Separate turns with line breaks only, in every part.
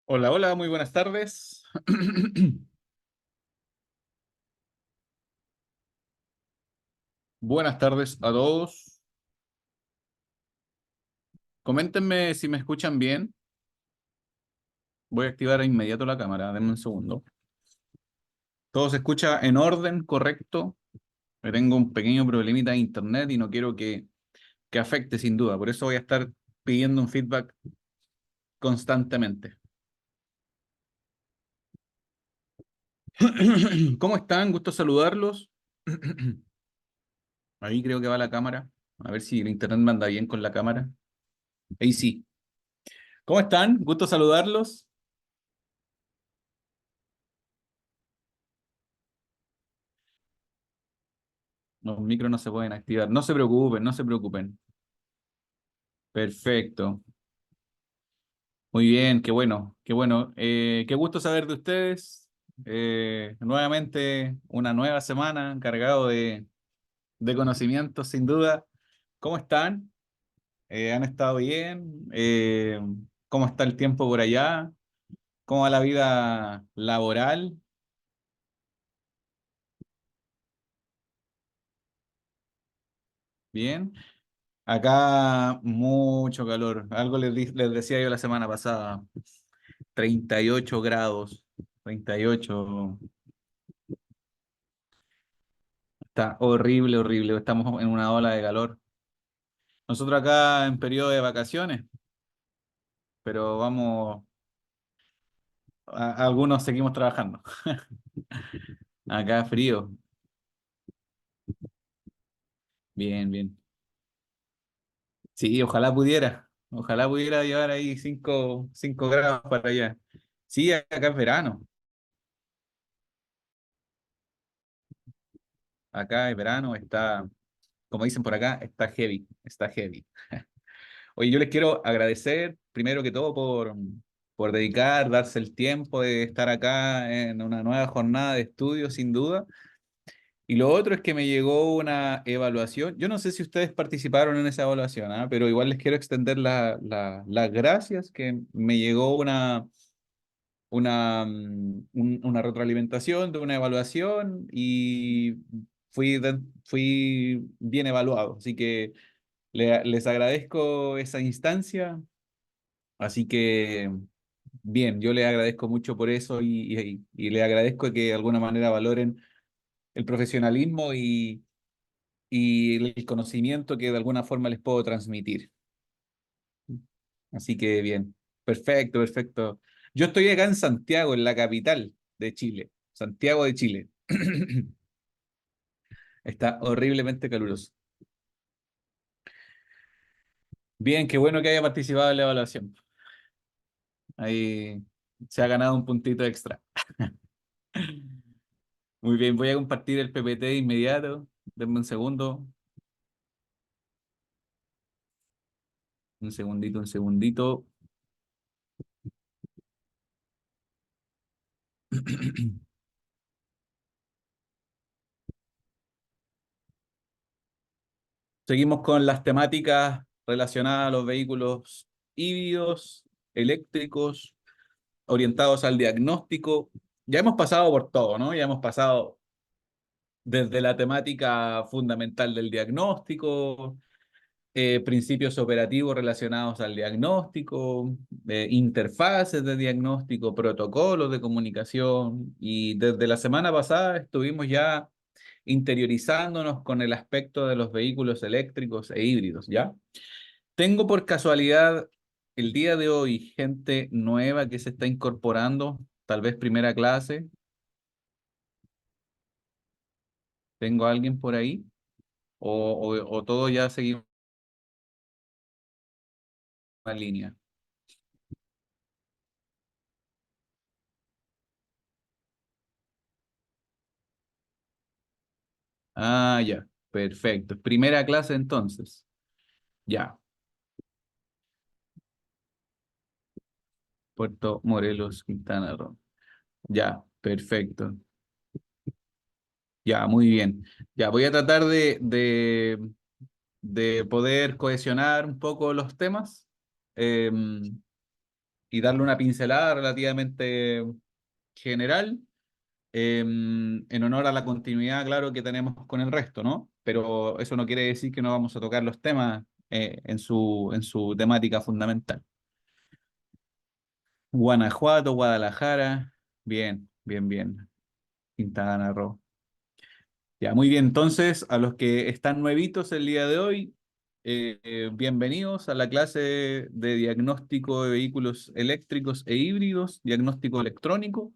Hola, hola, muy buenas tardes. Buenas tardes a todos. Coméntenme si me escuchan bien. Voy a activar de inmediato la cámara. Denme un segundo. ¿Todo se escucha en orden, correcto? Tengo un pequeño problemita de internet y no quiero que afecte sin duda. Por eso voy a estar pidiendo un feedback constantemente. ¿Cómo están? Gusto saludarlos. Ahí creo que va la cámara. A ver si el internet me anda bien con la cámara. Ahí sí. ¿Cómo están? Gusto saludarlos. Los micros no se pueden activar. No se preocupen, no se preocupen. Perfecto. Muy bien, qué bueno, qué bueno. Qué gusto saber de ustedes. Nuevamente una nueva semana cargado de conocimientos, sin duda. ¿Cómo están? ¿Han estado bien? ¿Cómo está el tiempo por allá? ¿Cómo va la vida laboral? Bien. Acá mucho calor. Algo les decía yo la semana pasada. 38 grados. 38. Está horrible, horrible. Estamos en una ola de calor. Nosotros acá en periodo de vacaciones, pero vamos, algunos seguimos trabajando. Acá frío. Bien, bien. Sí, ojalá pudiera. Ojalá pudiera llevar ahí 5 grados para allá. Sí, acá es verano. Acá es verano, está, como dicen por acá, está heavy, está heavy. Oye, yo les quiero agradecer, primero que todo, por dedicar, darse el tiempo de estar acá en una nueva jornada de estudio, sin duda. Y lo otro es que me llegó una evaluación. Yo no sé si ustedes participaron en esa evaluación, ¿ah? Pero igual les quiero extender las gracias, que me llegó una retroalimentación de una evaluación y fui bien evaluado. Así que les agradezco esa instancia. Así que, bien, yo les agradezco mucho por eso y les agradezco que de alguna manera valoren el profesionalismo y el conocimiento que de alguna forma les puedo transmitir. Así que, bien, perfecto, perfecto. Yo estoy acá en Santiago, en la capital de Chile, Santiago de Chile. Está horriblemente caluroso. Bien, qué bueno que haya participado en la evaluación. Ahí se ha ganado un puntito extra. Muy bien, voy a compartir el PPT de inmediato. Denme un segundo. Un segundito, un segundito. Seguimos con las temáticas relacionadas a los vehículos híbridos, eléctricos, orientados al diagnóstico. Ya hemos pasado por todo, ¿no? Ya hemos pasado desde la temática fundamental del diagnóstico, principios operativos relacionados al diagnóstico, interfaces de diagnóstico, protocolos de comunicación, y desde la semana pasada estuvimos ya interiorizándonos con el aspecto de los vehículos eléctricos e híbridos, ¿ya? Tengo por casualidad el día de hoy gente nueva que se está incorporando, tal vez primera clase. ¿Tengo a alguien por ahí? ¿O todos ya seguimos en línea? Ah, ya, perfecto. Primera clase entonces. Ya, Puerto Morelos, Quintana Roo. Ya, perfecto. Ya, muy bien. Ya, voy a tratar de poder cohesionar un poco los temas. y darle una pincelada relativamente general, en honor a la continuidad, claro, que tenemos con el resto, ¿no? Pero eso no quiere decir que no vamos a tocar los temas en su temática fundamental. Guanajuato, Guadalajara, bien, bien, bien. Quintana Roo. Ya, muy bien. Entonces, a los que están nuevitos el día de hoy, bienvenidos a la clase de diagnóstico de vehículos eléctricos e híbridos, diagnóstico electrónico,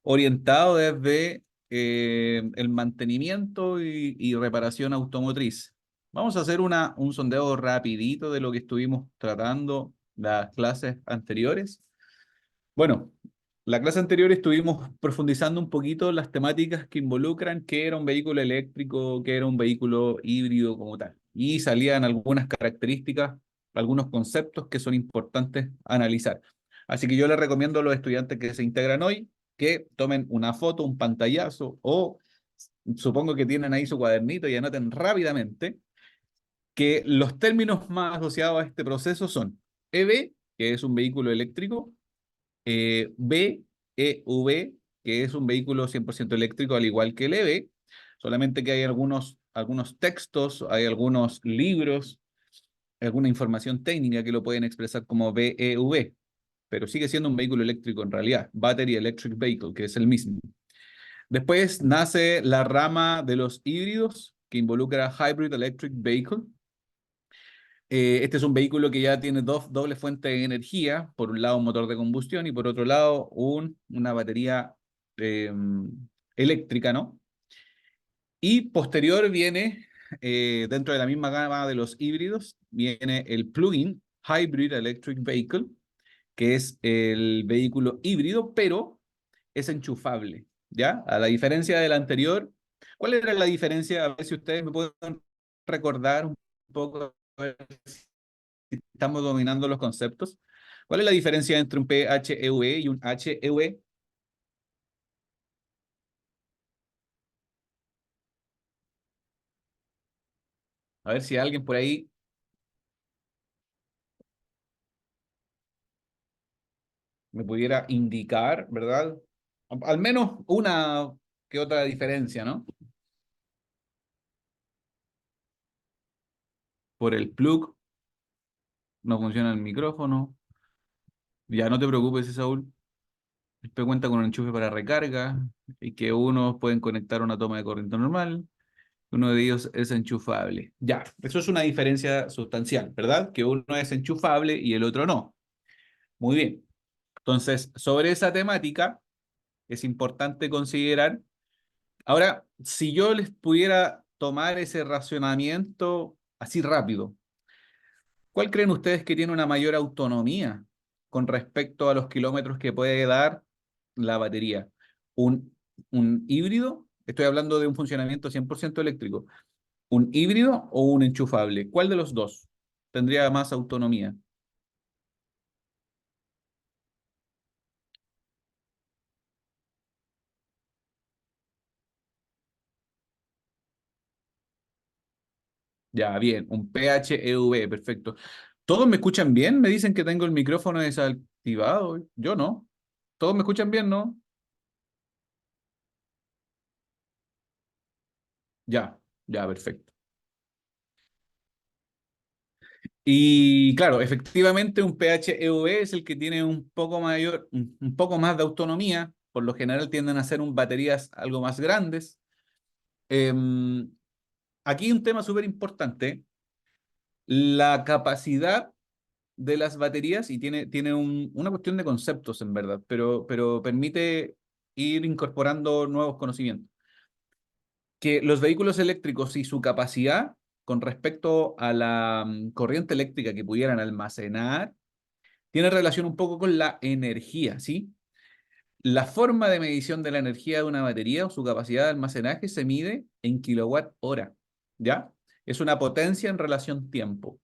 orientado desde el mantenimiento y reparación automotriz. Vamos a hacer un sondeo rapidito de lo que estuvimos tratando las clases anteriores. Bueno, la clase anterior estuvimos profundizando un poquito las temáticas que involucran qué era un vehículo eléctrico, qué era un vehículo híbrido como tal. Y salían algunas características, algunos conceptos que son importantes analizar. Así que yo les recomiendo a los estudiantes que se integran hoy que tomen una foto, un pantallazo o supongo que tienen ahí su cuadernito y anoten rápidamente que los términos más asociados a este proceso son EV, que es un vehículo eléctrico, BEV, que es un vehículo 100% eléctrico, al igual que el EV, solamente que hay algunos textos, hay algunos libros, alguna información técnica que lo pueden expresar como BEV, pero sigue siendo un vehículo eléctrico en realidad, Battery Electric Vehicle, que es el mismo. Después nace la rama de los híbridos, que involucra Hybrid Electric Vehicle. Este es un vehículo que ya tiene doble fuente de energía, por un lado un motor de combustión y por otro lado una batería eh, eléctrica, ¿no? Y posterior viene, dentro de la misma gama de los híbridos, viene el plug-in Hybrid Electric Vehicle, que es el vehículo híbrido, pero es enchufable, ¿ya? A la diferencia del anterior, ¿cuál era la diferencia? A ver si ustedes me pueden recordar un poco, a ver si estamos dominando los conceptos. ¿Cuál es la diferencia entre un PHEV y un HEV? A ver si alguien por ahí me pudiera indicar, ¿verdad? Al menos una que otra diferencia, ¿no? Por el plug, no funciona el micrófono. Ya no te preocupes, Saúl. Este cuenta con un enchufe para recarga y que unos pueden conectar una toma de corriente normal. Uno de ellos es enchufable. Ya, eso es una diferencia sustancial, ¿verdad? Que uno es enchufable y el otro no. Muy bien. Entonces, sobre esa temática es importante considerar. Ahora, si yo les pudiera tomar ese racionamiento así rápido, ¿cuál creen ustedes que tiene una mayor autonomía con respecto a los kilómetros que puede dar la batería? ¿Un híbrido? Estoy hablando de un funcionamiento 100% eléctrico. ¿Un híbrido o un enchufable? ¿Cuál de los dos tendría más autonomía? Ya, bien, un PHEV, perfecto. ¿Todos me escuchan bien? Me dicen que tengo el micrófono desactivado. Yo no. ¿Todos me escuchan bien, no? Ya, ya, perfecto. Y claro, efectivamente un PHEV es el que tiene un poco mayor, un poco más de autonomía. Por lo general tienden a ser baterías algo más grandes. Em, Aquí un tema súper importante, la capacidad de las baterías, y tiene una cuestión de conceptos en verdad, pero permite ir incorporando nuevos conocimientos. Que los vehículos eléctricos y su capacidad con respecto a la corriente eléctrica que pudieran almacenar, tiene relación un poco con la energía, ¿sí? La forma de medición de la energía de una batería o su capacidad de almacenaje se mide en kilowatt hora, ¿ya? Es una potencia en relación tiempo.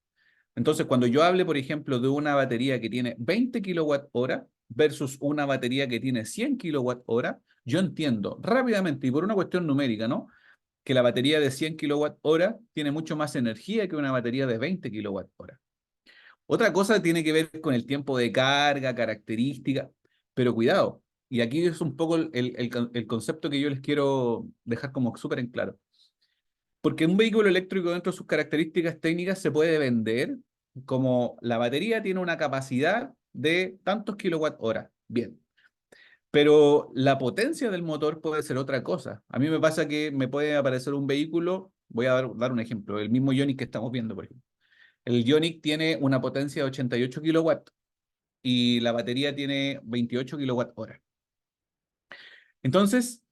Entonces, cuando yo hable, por ejemplo, de una batería que tiene 20 kilowatt hora versus una batería que tiene 100 kilowatt hora, yo entiendo rápidamente y por una cuestión numérica, ¿no? Que la batería de 100 kilowatt hora tiene mucho más energía que una batería de 20 kilowatt hora. Otra cosa tiene que ver con el tiempo de carga, característica, pero cuidado, y aquí es un poco el concepto que yo les quiero dejar como súper en claro. Porque un vehículo eléctrico dentro de sus características técnicas se puede vender como la batería tiene una capacidad de tantos kilowatt hora. Bien, pero la potencia del motor puede ser otra cosa. A mí me pasa que me puede aparecer un vehículo, voy a dar un ejemplo, el mismo Ioniq que estamos viendo, por ejemplo. El Ioniq tiene una potencia de 88 kilowatts y la batería tiene 28 kilowatt hora. Entonces,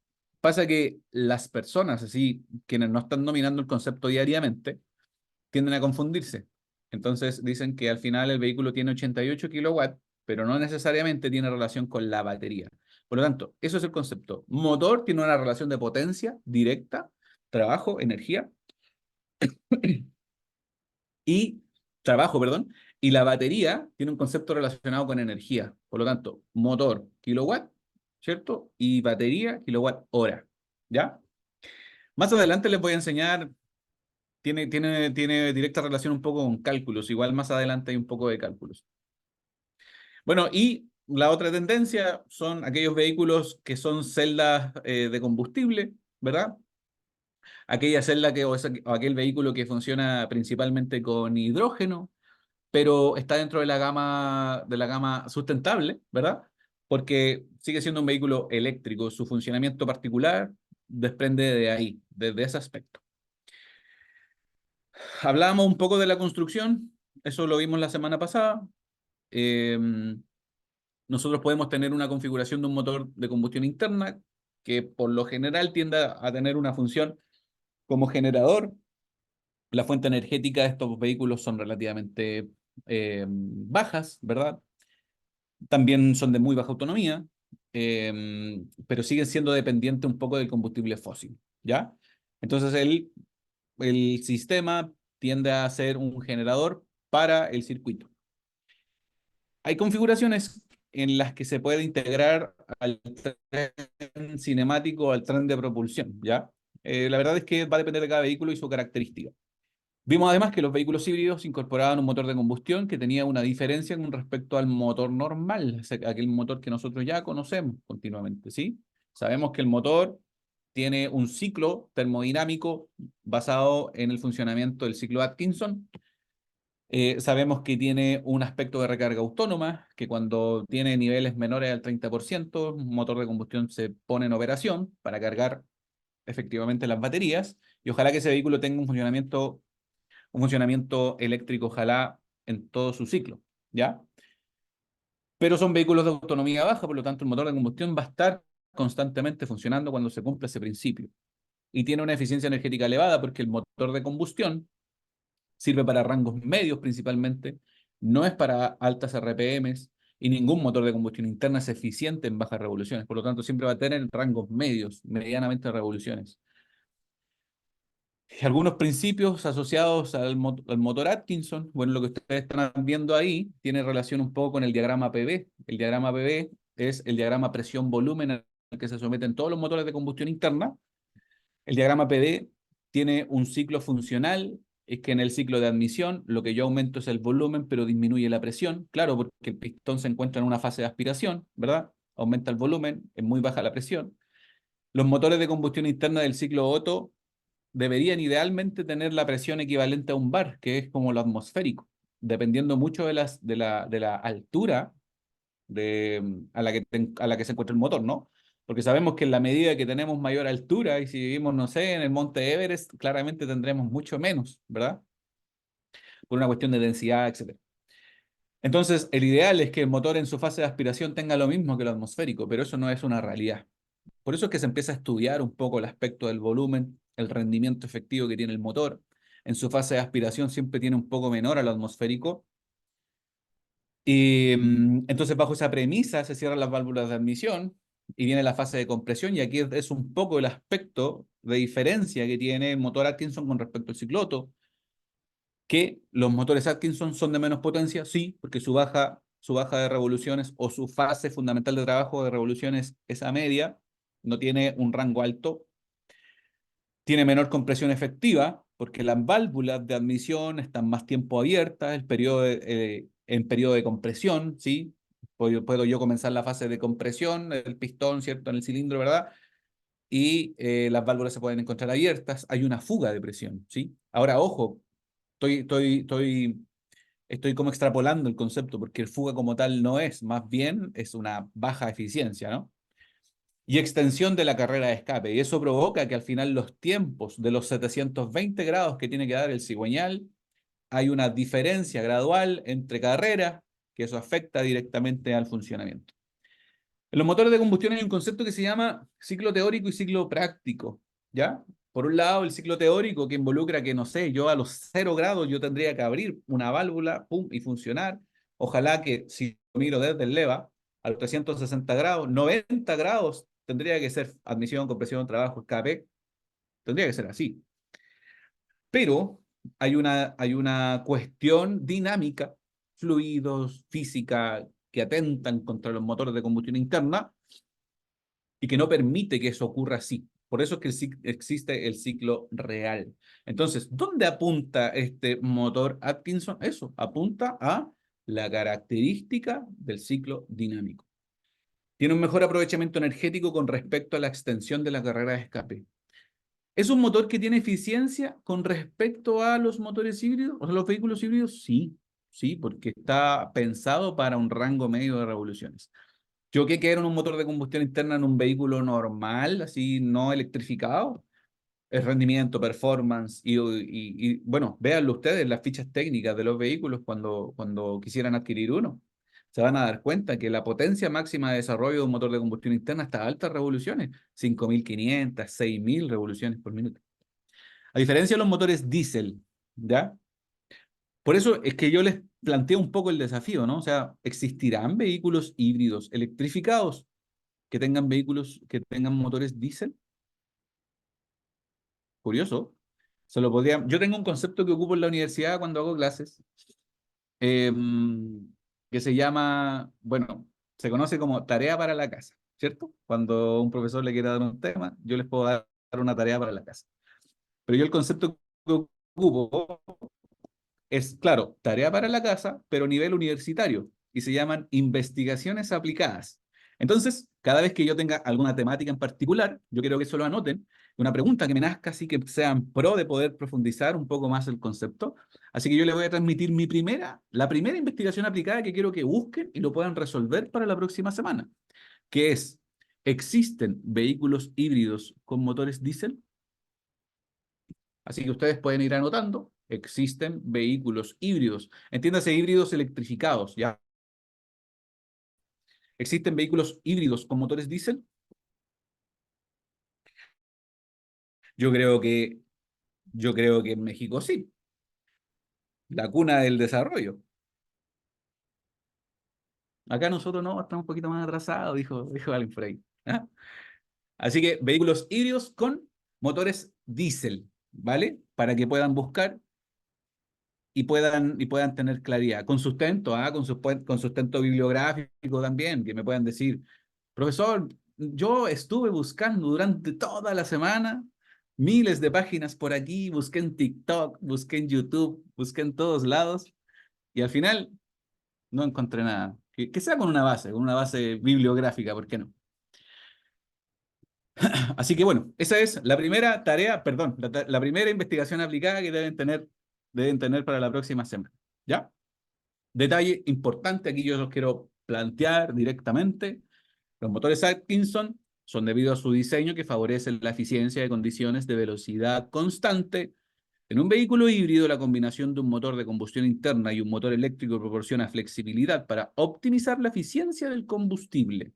pasa que las personas, así, quienes no están dominando el concepto diariamente, tienden a confundirse. Entonces dicen que al final el vehículo tiene 88 kilowatts, pero no necesariamente tiene relación con la batería. Por lo tanto, eso es el concepto. Motor tiene una relación de potencia directa, trabajo, energía y trabajo, perdón, y la batería tiene un concepto relacionado con energía. Por lo tanto, motor, kilowatt, ¿cierto? Y batería, kilowatt hora. ¿Ya? Más adelante les voy a enseñar, tiene directa relación un poco con cálculos, igual más adelante hay un poco de cálculos. Bueno, y la otra tendencia son aquellos vehículos que son celdas de combustible, ¿verdad? Aquella celda o aquel vehículo que funciona principalmente con hidrógeno, pero está dentro de la gama sustentable, ¿verdad? Porque sigue siendo un vehículo eléctrico, su funcionamiento particular desprende de ahí, desde ese aspecto. Hablábamos un poco de la construcción, eso lo vimos la semana pasada. Eh, Nosotros podemos tener una configuración de un motor de combustión interna que por lo general tiende a tener una función como generador. La fuente energética de estos vehículos son relativamente bajas, ¿verdad? También son de muy baja autonomía, pero siguen siendo dependientes un poco del combustible fósil, ¿ya? Entonces el sistema tiende a ser un generador para el circuito. Hay configuraciones en las que se puede integrar al tren cinemático o al tren de propulsión, ¿ya? La verdad es que va a depender de cada vehículo y su característica. Vimos además que los vehículos híbridos incorporaban un motor de combustión que tenía una diferencia con respecto al motor normal, aquel motor que nosotros ya conocemos continuamente, ¿sí? Sabemos que el motor tiene un ciclo termodinámico basado en el funcionamiento del ciclo Atkinson. Sabemos que tiene un aspecto de recarga autónoma, que cuando tiene niveles menores al 30%, un motor de combustión se pone en operación para cargar efectivamente las baterías, y ojalá que ese vehículo tenga un funcionamiento eléctrico, ojalá en todo su ciclo, ¿ya? Pero son vehículos de autonomía baja, por lo tanto el motor de combustión va a estar constantemente funcionando cuando se cumpla ese principio. Y tiene una eficiencia energética elevada porque el motor de combustión sirve para rangos medios principalmente, no es para altas RPMs y ningún motor de combustión interna es eficiente en bajas revoluciones, por lo tanto siempre va a tener rangos medios, medianamente revoluciones. Y algunos principios asociados al motor Atkinson, bueno, lo que ustedes están viendo ahí tiene relación un poco con el diagrama PV. El diagrama PV es el diagrama presión-volumen al que se someten todos los motores de combustión interna. El diagrama PD tiene un ciclo funcional, es que en el ciclo de admisión lo que yo aumento es el volumen, pero disminuye la presión. Claro, porque el pistón se encuentra en una fase de aspiración, ¿verdad? Aumenta el volumen, es muy baja la presión. Los motores de combustión interna del ciclo Otto deberían idealmente tener la presión equivalente a un bar, que es como lo atmosférico, dependiendo mucho de la altura a la que se encuentra el motor, ¿no? Porque sabemos que en la medida que tenemos mayor altura y si vivimos, no sé, en el monte Everest, claramente tendremos mucho menos, ¿verdad? Por una cuestión de densidad, etcétera. Entonces, el ideal es que el motor en su fase de aspiración tenga lo mismo que lo atmosférico, pero eso no es una realidad. Por eso es que se empieza a estudiar un poco el aspecto del volumen, el rendimiento efectivo que tiene el motor. En su fase de aspiración siempre tiene un poco menor al atmosférico. Y entonces, bajo esa premisa, se cierran las válvulas de admisión y viene la fase de compresión. Y aquí es un poco el aspecto de diferencia que tiene el motor Atkinson con respecto al cicloto, que los motores Atkinson son de menos potencia, sí, porque su baja de revoluciones o su fase fundamental de trabajo de revoluciones es a media, no tiene un rango alto, tiene menor compresión efectiva, porque las válvulas de admisión están más tiempo abiertas, en periodo de compresión, ¿sí? Puedo yo comenzar la fase de compresión del pistón, ¿cierto? En el cilindro, ¿verdad? Y las válvulas se pueden encontrar abiertas, hay una fuga de presión, ¿sí? Ahora, ojo, estoy como extrapolando el concepto, porque el fuga como tal no es, más bien es una baja eficiencia, ¿no? Y extensión de la carrera de escape. Y eso provoca que al final los tiempos de los 720 grados que tiene que dar el cigüeñal, hay una diferencia gradual entre carreras, que eso afecta directamente al funcionamiento. En los motores de combustión hay un concepto que se llama ciclo teórico y ciclo práctico, ¿ya? Por un lado, el ciclo teórico que involucra que, no sé, yo a los 0 grados yo tendría que abrir una válvula, pum, y funcionar. Ojalá que si miro desde el leva a los 360 grados, 90 grados tendría que ser admisión, compresión, trabajo, escape. Tendría que ser así. Pero hay una cuestión dinámica, fluidos, física, que atentan contra los motores de combustión interna y que no permite que eso ocurra así. Por eso es que existe el ciclo real. Entonces, ¿dónde apunta este motor Atkinson? Eso, apunta a la característica del ciclo dinámico. Tiene un mejor aprovechamiento energético con respecto a la extensión de la carrera de escape. ¿Es un motor que tiene eficiencia con respecto a los motores híbridos, o sea, los vehículos híbridos? Sí, sí, porque está pensado para un rango medio de revoluciones. Yo que quiero un motor de combustión interna en un vehículo normal, así no electrificado, el rendimiento, performance, bueno, véanlo ustedes, las fichas técnicas de los vehículos cuando quisieran adquirir uno. Se van a dar cuenta que la potencia máxima de desarrollo de un motor de combustión interna está a altas revoluciones, 5.500, 6.000 revoluciones por minuto. A diferencia de los motores diésel, ¿ya? Por eso es que yo les planteo un poco el desafío, ¿no? O sea, ¿existirán vehículos híbridos electrificados que tengan motores diésel? Curioso. Yo tengo un concepto que ocupo en la universidad cuando hago clases, eh, que se llama, bueno, se conoce como tarea para la casa, ¿cierto? Cuando un profesor le quiere dar un tema, yo les puedo dar una tarea para la casa. Pero yo el concepto que ocupo es, claro, tarea para la casa, pero a nivel universitario, y se llaman investigaciones aplicadas. Entonces, cada vez que yo tenga alguna temática en particular, yo quiero que eso lo anoten, una pregunta que me nazca, así que sean pro de poder profundizar un poco más el concepto. Así que yo les voy a transmitir la primera investigación aplicada que quiero que busquen y lo puedan resolver para la próxima semana, que es, ¿existen vehículos híbridos con motores diésel? Así que ustedes pueden ir anotando, existen vehículos híbridos, entiéndase híbridos electrificados, ¿ya? ¿Existen vehículos híbridos con motores diésel? Yo creo que, yo creo que en México sí, la cuna del desarrollo. Acá nosotros no, estamos un poquito más atrasados, dijo alguien por ahí. ¿Ah? Así que vehículos híbridos con motores diésel, ¿vale? Para que puedan buscar y puedan tener claridad. Con sustento, con sustento bibliográfico también, que me puedan decir, profesor, yo estuve buscando durante toda la semana miles de páginas por aquí, busqué en TikTok, busqué en YouTube, busqué en todos lados, y al final no encontré nada. Que sea con una base bibliográfica, ¿por qué no? Así que bueno, esa es la primera tarea, perdón, la primera investigación aplicada que deben tener para la próxima semana. ¿Ya? Detalle importante, aquí yo los quiero plantear directamente. Los motores Atkinson son debido a su diseño que favorece la eficiencia de condiciones de velocidad constante. En un vehículo híbrido, la combinación de un motor de combustión interna y un motor eléctrico proporciona flexibilidad para optimizar la eficiencia del combustible.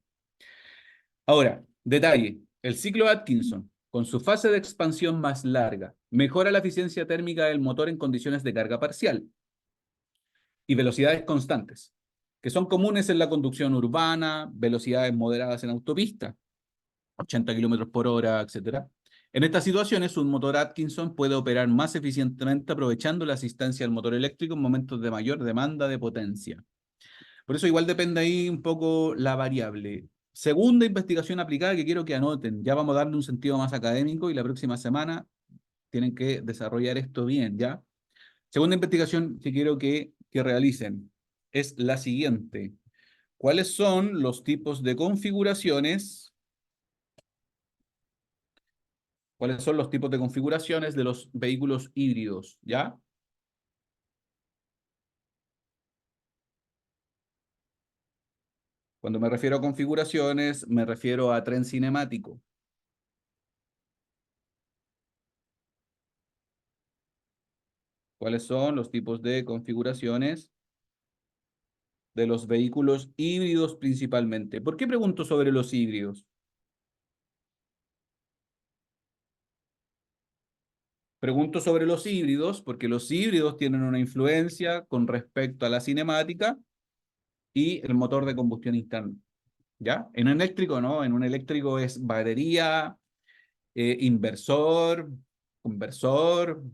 Ahora, detalle, el ciclo Atkinson, con su fase de expansión más larga, mejora la eficiencia térmica del motor en condiciones de carga parcial y velocidades constantes, que son comunes en la conducción urbana, velocidades moderadas en autopista, 80 kilómetros por hora, etcétera. En estas situaciones, un motor Atkinson puede operar más eficientemente aprovechando la asistencia del motor eléctrico en momentos de mayor demanda de potencia. Por eso igual depende ahí un poco la variable. Segunda investigación aplicada que quiero que anoten. Ya vamos a darle un sentido más académico y la próxima semana tienen que desarrollar esto bien, ¿ya? Segunda investigación que quiero que realicen es la siguiente. ¿Cuáles son los tipos de configuraciones? ¿Cuáles son los tipos de configuraciones de los vehículos híbridos? ¿Ya? Cuando me refiero a configuraciones, me refiero a tren cinemático. ¿Cuáles son los tipos de configuraciones de los vehículos híbridos principalmente? ¿Por qué pregunto sobre los híbridos? Pregunto sobre los híbridos porque los híbridos tienen una influencia con respecto a la cinemática y el motor de combustión interna. ¿Ya? En un eléctrico, ¿no? En un eléctrico es batería, inversor, conversor,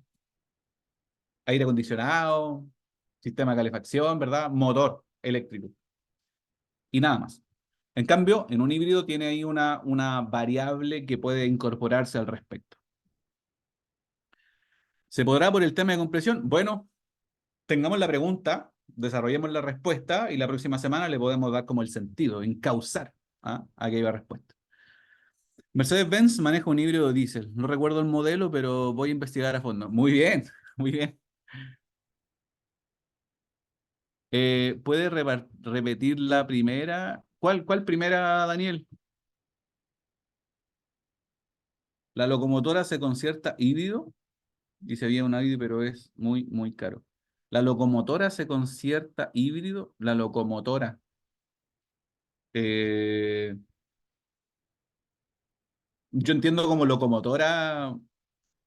aire acondicionado, sistema de calefacción, ¿verdad? Motor eléctrico y nada más. En cambio, en un híbrido tiene ahí una variable que puede incorporarse al respecto. ¿Se podrá por el tema de compresión? Bueno, tengamos la pregunta, desarrollemos la respuesta y la próxima semana le podemos dar como el sentido, encauzar aquella respuesta. Mercedes-Benz maneja un híbrido diésel. No recuerdo el modelo, pero voy a investigar a fondo. Muy bien, muy bien. ¿Puede repetir la primera? ¿Cuál primera, Daniel? La locomotora se concierta híbrido. Dice bien un híbrido, pero es muy, muy caro. La locomotora se concierta híbrido. La locomotora. Eh, yo entiendo como locomotora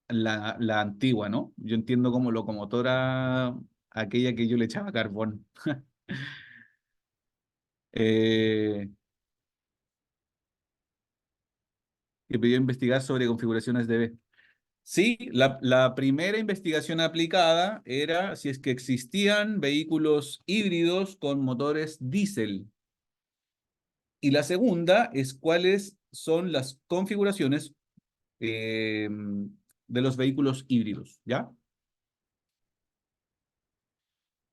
la antigua, ¿no? Yo entiendo como locomotora aquella que yo le echaba carbón. Eh, que pidió investigar sobre configuraciones de B. Sí, la primera investigación aplicada era si es que existían vehículos híbridos con motores diésel. Y la segunda es cuáles son las configuraciones de los vehículos híbridos, ¿ya?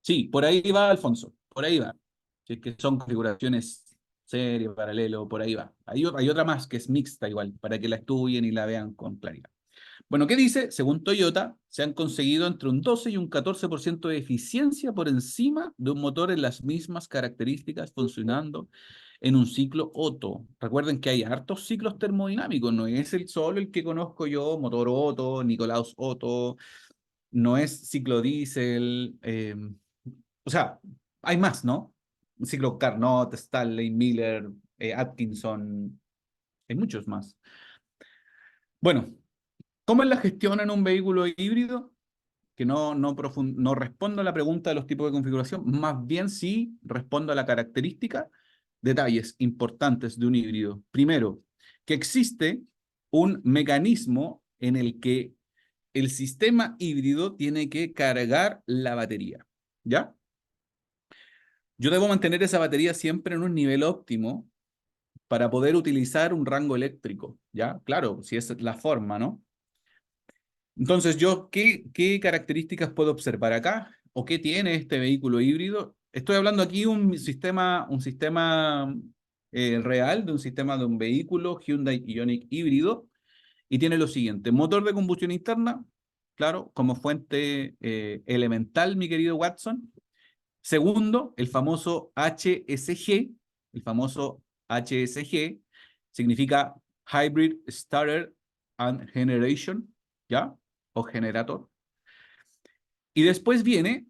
Sí, por ahí va, Alfonso, por ahí va. Si es que son configuraciones serie, paralelo, por ahí va. Hay otra más que es mixta igual, para que la estudien y la vean con claridad. Bueno, ¿qué dice? Según Toyota, se han conseguido entre un 12 y un 14% de eficiencia por encima de un motor en las mismas características funcionando en un ciclo Otto. Recuerden que hay hartos ciclos termodinámicos, no es el solo el que conozco yo, motor Otto, Nicolaus Otto, no es ciclo diésel, o sea, hay más, ¿no? Ciclo Carnot, Stanley, Miller, Atkinson, hay muchos más. Bueno, ¿cómo es la gestión en un vehículo híbrido? Que no respondo a la pregunta de los tipos de configuración, más bien sí respondo a la característica, detalles importantes de un híbrido. Primero, que existe un mecanismo en el que el sistema híbrido tiene que cargar la batería, ¿ya? Yo debo mantener esa batería siempre en un nivel óptimo para poder utilizar un rango eléctrico, ¿ya? Claro, si es la forma, ¿no? Entonces, ¿qué características puedo observar acá? ¿O qué tiene este vehículo híbrido? Estoy hablando aquí de un sistema real, de un sistema de un vehículo Hyundai Ioniq híbrido, y tiene lo siguiente: motor de combustión interna, claro, como fuente elemental, mi querido Watson. Segundo, el famoso HSG, el famoso HSG, significa Hybrid Starter and Generation, ¿ya? O generator. Y después viene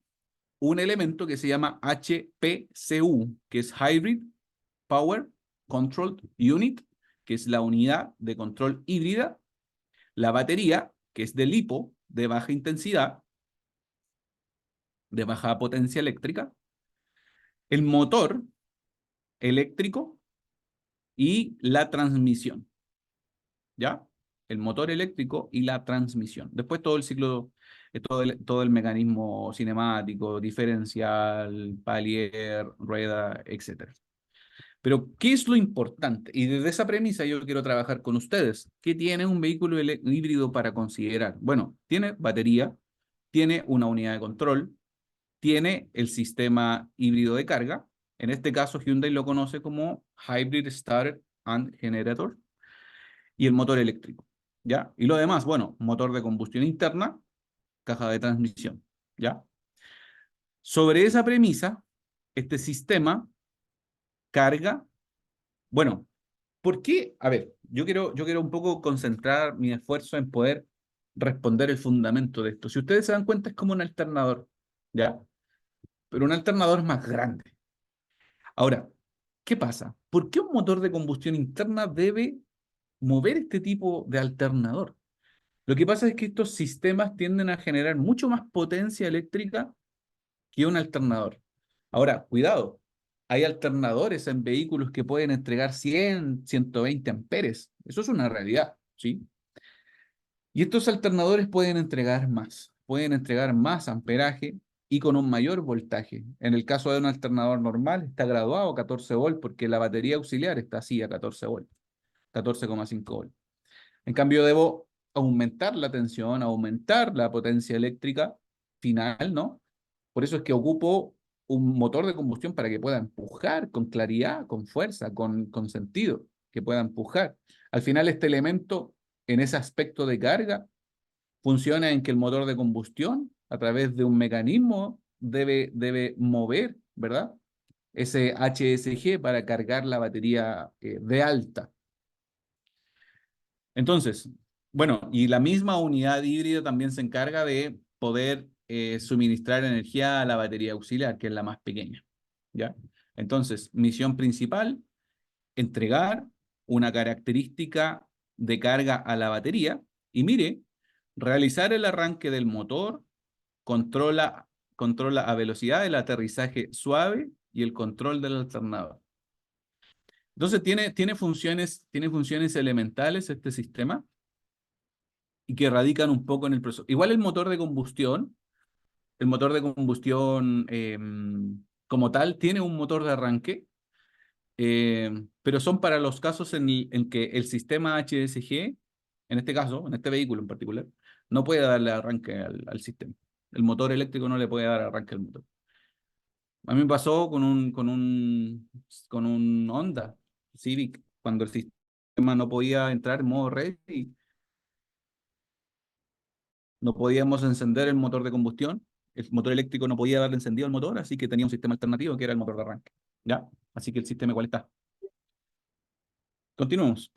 un elemento que se llama HPCU, que es Hybrid Power Control Unit, que es la unidad de control híbrida, la batería, que es de LiPo, de baja intensidad, de baja potencia eléctrica, el motor eléctrico y la transmisión, ¿ya? El motor eléctrico y la transmisión. Después todo el ciclo, todo el mecanismo cinemático, diferencial, palier, rueda, etcétera. Pero, ¿qué es lo importante? Y desde esa premisa yo quiero trabajar con ustedes. ¿Qué tiene un vehículo híbrido para considerar? Bueno, tiene batería, tiene una unidad de control, tiene el sistema híbrido de carga. En este caso, Hyundai lo conoce como Hybrid Starter and Generator y el motor eléctrico, ¿ya? Y lo demás, bueno, motor de combustión interna, caja de transmisión, ¿ya? Sobre esa premisa, este sistema carga, bueno, ¿por qué? A ver, yo quiero un poco concentrar mi esfuerzo en poder responder el fundamento de esto. Si ustedes se dan cuenta, es como un alternador, ¿ya? Pero un alternador más grande. Ahora, ¿qué pasa? ¿Por qué un motor de combustión interna debe mover este tipo de alternador? Lo que pasa es que estos sistemas tienden a generar mucho más potencia eléctrica que un alternador. Ahora, cuidado, hay alternadores en vehículos que pueden entregar 100, 120 amperes. Eso es una realidad, ¿sí? Y estos alternadores pueden entregar más amperaje y con un mayor voltaje. En el caso de un alternador normal, está graduado a 14 volts porque la batería auxiliar está así a 14 volts, 14,5 volts. En cambio, debo aumentar la tensión, aumentar la potencia eléctrica final, ¿no? Por eso es que ocupo un motor de combustión para que pueda empujar con claridad, con fuerza, con sentido, que pueda empujar. Al final, este elemento, en ese aspecto de carga, funciona en que el motor de combustión, a través de un mecanismo, debe mover, ¿verdad? Ese HSG para cargar la batería de alta. Entonces, bueno, y la misma unidad híbrida también se encarga de poder suministrar energía a la batería auxiliar, que es la más pequeña, ¿ya? Entonces, misión principal, entregar una característica de carga a la batería y mire, realizar el arranque del motor, controla a velocidad el aterrizaje suave y el control del alternador. Entonces tiene funciones elementales este sistema y que radican un poco en el proceso. Igual el motor de combustión como tal tiene un motor de arranque, pero son para los casos en que el sistema HSG, en este caso, en este vehículo en particular, no puede darle arranque al sistema. El motor eléctrico no le puede dar arranque al motor. A mí me pasó con un Honda Civic, cuando el sistema no podía entrar en modo red y no podíamos encender el motor de combustión, el motor eléctrico no podía darle encendido al motor, así que tenía un sistema alternativo que era el motor de arranque. ¿Ya? Así que el sistema igual está. Continuemos.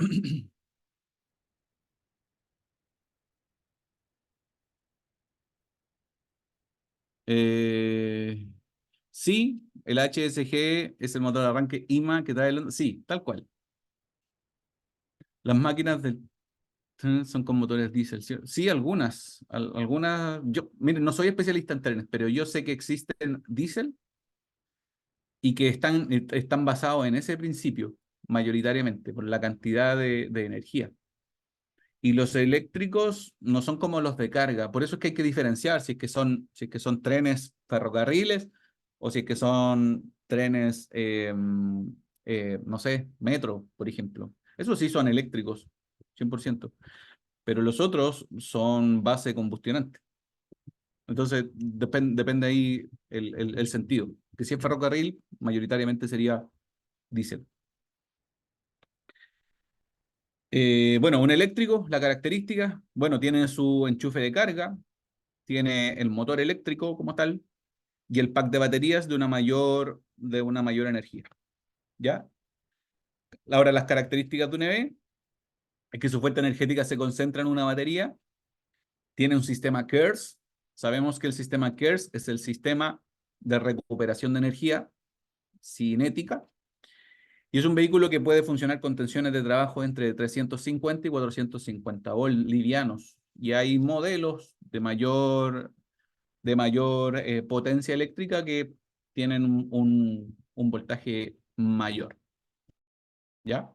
Eh, sí, el HSG es el motor de arranque IMA que trae el... Sí, tal cual. Las máquinas son con motores diésel. Sí, sí, algunas, yo, miren, no soy especialista en trenes, pero yo sé que existen diésel y que están basados en ese principio, mayoritariamente, por la cantidad de energía. Y los eléctricos no son como los de carga, por eso es que hay que diferenciar si es que son trenes ferrocarriles o si es que son trenes, no sé, metro, por ejemplo. Esos sí son eléctricos, 100%, pero los otros son base combustionante. Entonces, depende ahí el sentido. Que si es ferrocarril, mayoritariamente sería diésel. Bueno, un eléctrico, la característica, bueno, tiene su enchufe de carga, tiene el motor eléctrico como tal y el pack de baterías de una mayor energía. ¿Ya? Ahora, las características de un EV es que su fuente energética se concentra en una batería, tiene un sistema KERS. Sabemos que el sistema KERS es el sistema de recuperación de energía cinética y es un vehículo que puede funcionar con tensiones de trabajo entre 350 y 450 volts livianos. Y hay modelos de mayor potencia eléctrica que tienen un voltaje mayor. ¿Ya?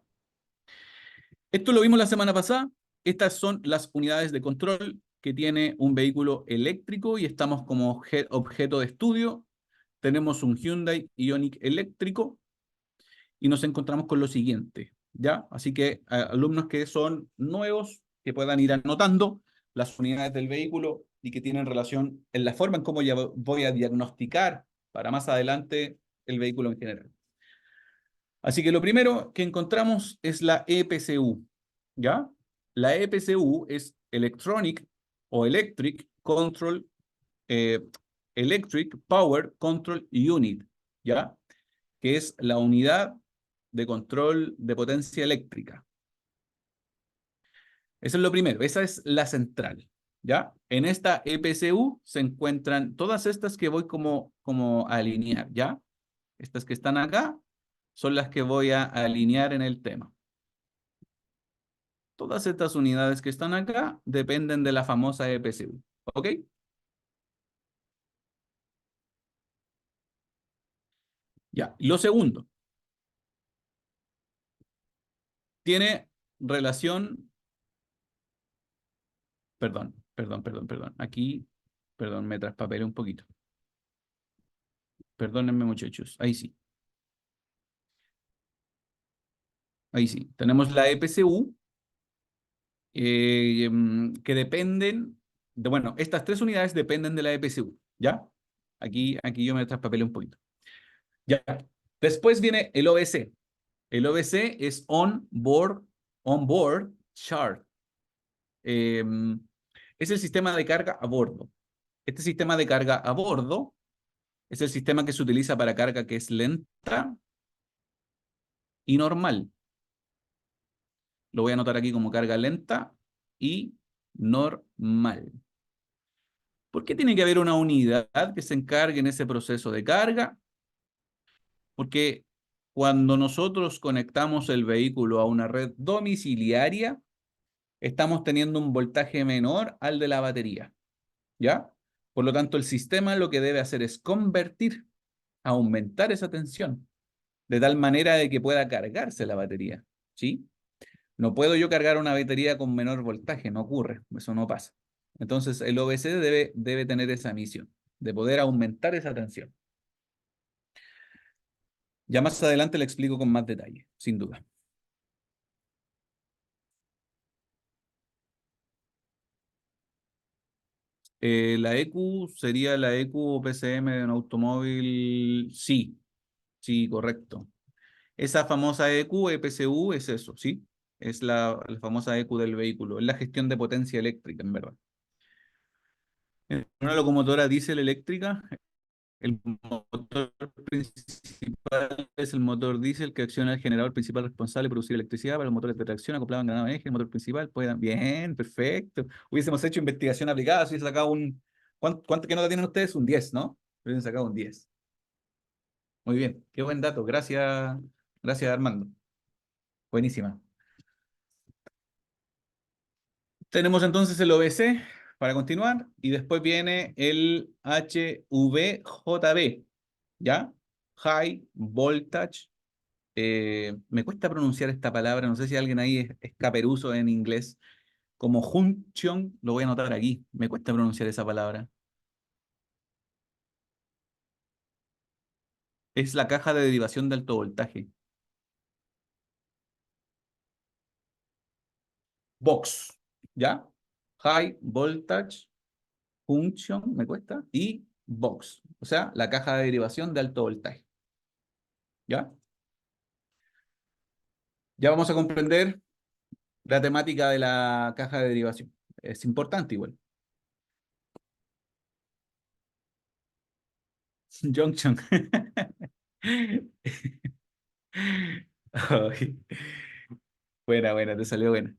Esto lo vimos la semana pasada. Estas son las unidades de control que tiene un vehículo eléctrico y estamos como objeto de estudio. Tenemos un Hyundai Ioniq eléctrico y nos encontramos con lo siguiente, ¿ya? Así que alumnos que son nuevos, que puedan ir anotando las unidades del vehículo y que tienen relación en la forma en cómo ya voy a diagnosticar para más adelante el vehículo en general. Así que lo primero que encontramos es la EPCU, ¿ya? La EPCU es Electronic o Electric Control, eh, Electric Power Control Unit, ¿ya? Que es la unidad de control de potencia eléctrica. Eso es lo primero, esa es la central, ¿ya? En esta EPCU se encuentran todas estas que voy como a alinear, ¿ya? Estas que están acá son las que voy a alinear en el tema. Todas estas unidades que están acá dependen de la famosa EPCU, ¿ok? Ya, lo segundo, tiene relación, perdón, aquí, perdón, me traspapelé un poquito. Perdónenme, muchachos, ahí sí. Tenemos la EPCU, que dependen bueno, estas tres unidades dependen de la EPCU, ¿ya? Aquí yo me traspapelé un poquito. Ya. Después viene el OBC. El OBC es On Board Chart. Eh, es el sistema de carga a bordo. Este sistema de carga a bordo es el sistema que se utiliza para carga que es lenta y normal. Lo voy a anotar aquí como carga lenta y normal. ¿Por qué tiene que haber una unidad que se encargue en ese proceso de carga? Porque cuando nosotros conectamos el vehículo a una red domiciliaria, estamos teniendo un voltaje menor al de la batería, ¿ya? Por lo tanto, el sistema lo que debe hacer es convertir, aumentar esa tensión, de tal manera de que pueda cargarse la batería, ¿sí? No puedo yo cargar una batería con menor voltaje, no ocurre, eso no pasa. Entonces, el OBC debe tener esa misión, de poder aumentar esa tensión. Ya más adelante le explico con más detalle, sin duda. La EQ sería la EQ PCM de un automóvil, sí, sí, correcto. Esa famosa EQ, EPCU, es eso, ¿sí? Es la famosa EQ del vehículo, es la gestión de potencia eléctrica, en verdad. En una locomotora diésel eléctrica, el motor principal es el motor diésel que acciona el generador principal responsable de producir electricidad para los motores de tracción acoplados en granado eje. El motor principal puede... Bien, perfecto. Hubiésemos hecho investigación aplicada, si hubiese sacado un... ¿Qué nota tienen ustedes? Un 10, ¿no? Hubiesen sacado un 10. Muy bien, qué buen dato. Gracias Armando. Buenísima. Tenemos entonces el OBC para continuar y después viene el HVJB, ¿ya? High Voltage. Me cuesta pronunciar esta palabra, no sé si alguien ahí es caperuso en inglés. Como Junction, lo voy a anotar aquí. Me cuesta pronunciar esa palabra. Es la caja de derivación de alto voltaje. Box, ¿ya? High Voltage Junction, me cuesta, y Box, o sea, la caja de derivación de alto voltaje, ¿ya? Ya vamos a comprender la temática de la caja de derivación. Es importante igual. Junction. Ay, buena, te salió buena.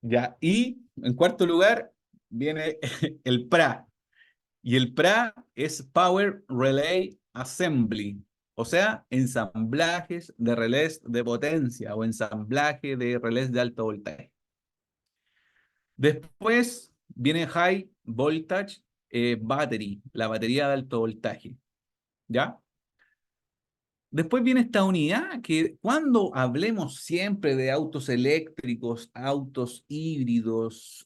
Ya, y en cuarto lugar viene el PRA. Y el PRA es Power Relay Assembly, o sea, ensamblajes de relés de potencia o ensamblaje de relés de alto voltaje. Después viene High Voltage Battery, la batería de alto voltaje, ¿ya? Después viene esta unidad que cuando hablemos siempre de autos eléctricos, autos híbridos,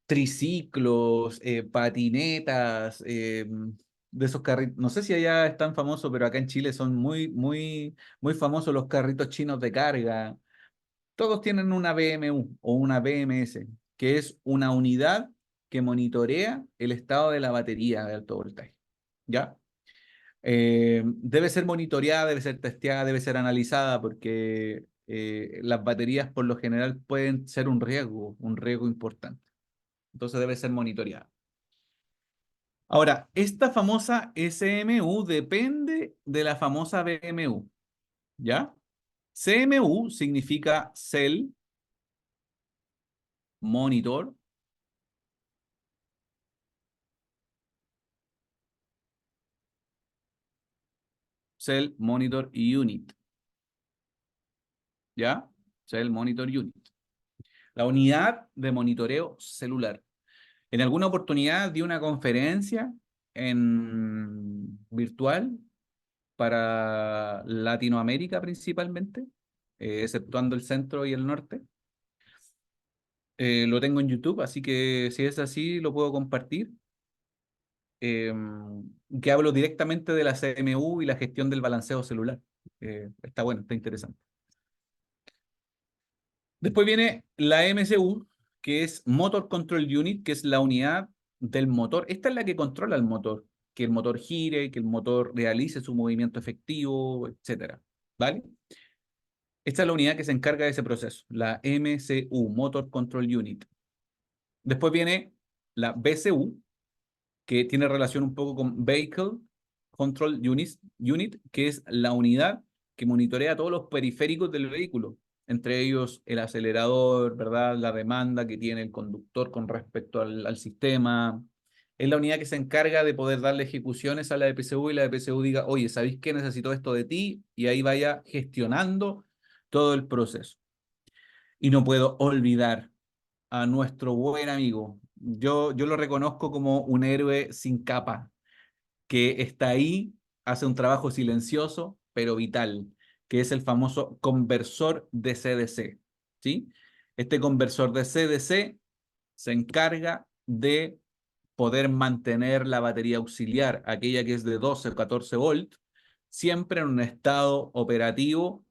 triciclos, patinetas, de esos carritos. No sé si allá es tan famoso, pero acá en Chile son muy famosos los carritos chinos de carga. Todos tienen una BMU o una BMS, que es una unidad que monitorea el estado de la batería de alto voltaje. ¿Ya? Debe ser monitoreada, debe ser testeada, debe ser analizada, porque las baterías por lo general pueden ser un riesgo importante. Entonces debe ser monitoreada. Ahora, esta famosa SMU depende de la famosa BMU, ¿ya? CMU significa Cell Monitor, Cell Monitor Unit, ¿ya? Cell Monitor Unit. La unidad de monitoreo celular. En alguna oportunidad di una conferencia en virtual para Latinoamérica principalmente, exceptuando el centro y el norte. Lo tengo en YouTube, así que si es así, lo puedo compartir. eh, que hablo directamente de la CMU y la gestión del balanceo celular. Está bueno, está interesante. Después viene la MCU, que es Motor Control Unit, que es la unidad del motor. Esta es la que controla el motor, que el motor gire, que el motor realice su movimiento efectivo, etcétera. ¿Vale? Esta es la unidad que se encarga de ese proceso, la MCU, Motor Control Unit. Después viene la BCU, que tiene relación un poco con Vehicle Unit, que es la unidad que monitorea todos los periféricos del vehículo, entre ellos el acelerador, ¿verdad? La demanda que tiene el conductor con respecto al sistema. Es la unidad que se encarga de poder darle ejecuciones a la EPCU y la EPCU diga, oye, ¿sabéis qué? Necesito esto de ti, y ahí vaya gestionando todo el proceso. Y no puedo olvidar a nuestro buen amigo. Yo lo reconozco como un héroe sin capa, que está ahí, hace un trabajo silencioso, pero vital, que es el famoso conversor de CDC, ¿sí? Este conversor de CDC se encarga de poder mantener la batería auxiliar, aquella que es de 12 o 14 volts, siempre en un estado operativo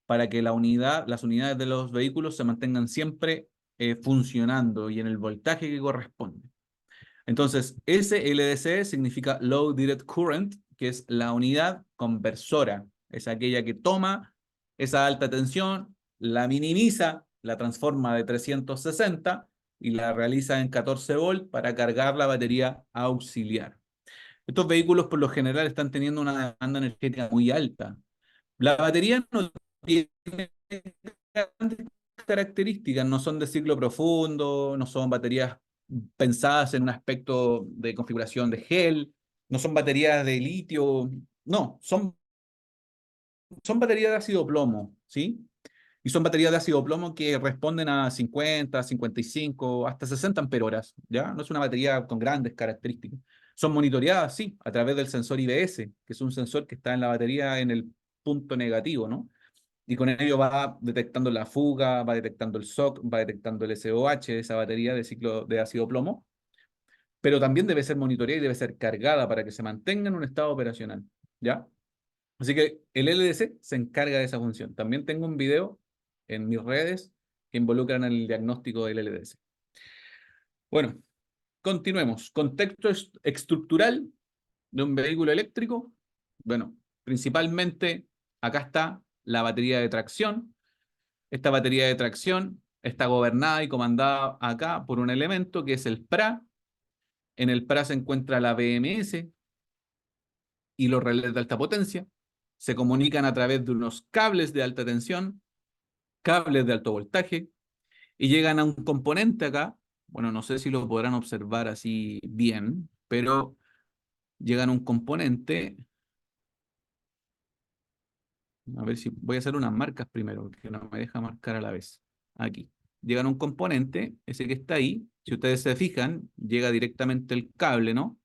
para que las unidades de los vehículos se mantengan siempre funcionando y en el voltaje que corresponde. Entonces, SLDC significa Low Direct Current, que es la unidad conversora. Es aquella que toma esa alta tensión, la minimiza, la transforma de 360 y la realiza en 14 volt para cargar la batería auxiliar. Estos vehículos por lo general están teniendo una demanda energética muy alta. La batería no tiene grandes características, no son de ciclo profundo, no son baterías pensadas en un aspecto de configuración de gel, no son baterías de litio, no, son baterías de ácido plomo, ¿sí? Y son baterías de ácido plomo que responden a 50, 55, hasta 60 amperios, ¿ya? No es una batería con grandes características. Son monitoreadas, sí, a través del sensor IBS, que es un sensor que está en la batería en el punto negativo, ¿no? Y con ello va detectando la fuga, va detectando el SOC, va detectando el SOH, esa batería de ciclo de ácido plomo, pero también debe ser monitoreada y debe ser cargada para que se mantenga en un estado operacional, ¿ya? Así que el LDC se encarga de esa función. También tengo un video en mis redes que involucran el diagnóstico del LDC. Bueno, continuemos. Contexto estructural de un vehículo eléctrico. Bueno, principalmente acá está la batería de tracción. Esta batería de tracción está gobernada y comandada acá por un elemento que es el PRA. En el PRA se encuentra la BMS y los relés de alta potencia. Se comunican a través de unos cables de alta tensión, cables de alto voltaje, y llegan a un componente acá. Bueno, no sé si lo podrán observar así bien, pero llegan a un componente. A ver si voy a hacer unas marcas primero, porque no me deja marcar a la vez. Aquí. Llegan a un componente, ese que está ahí. Si ustedes se fijan, llega directamente el cable, ¿no?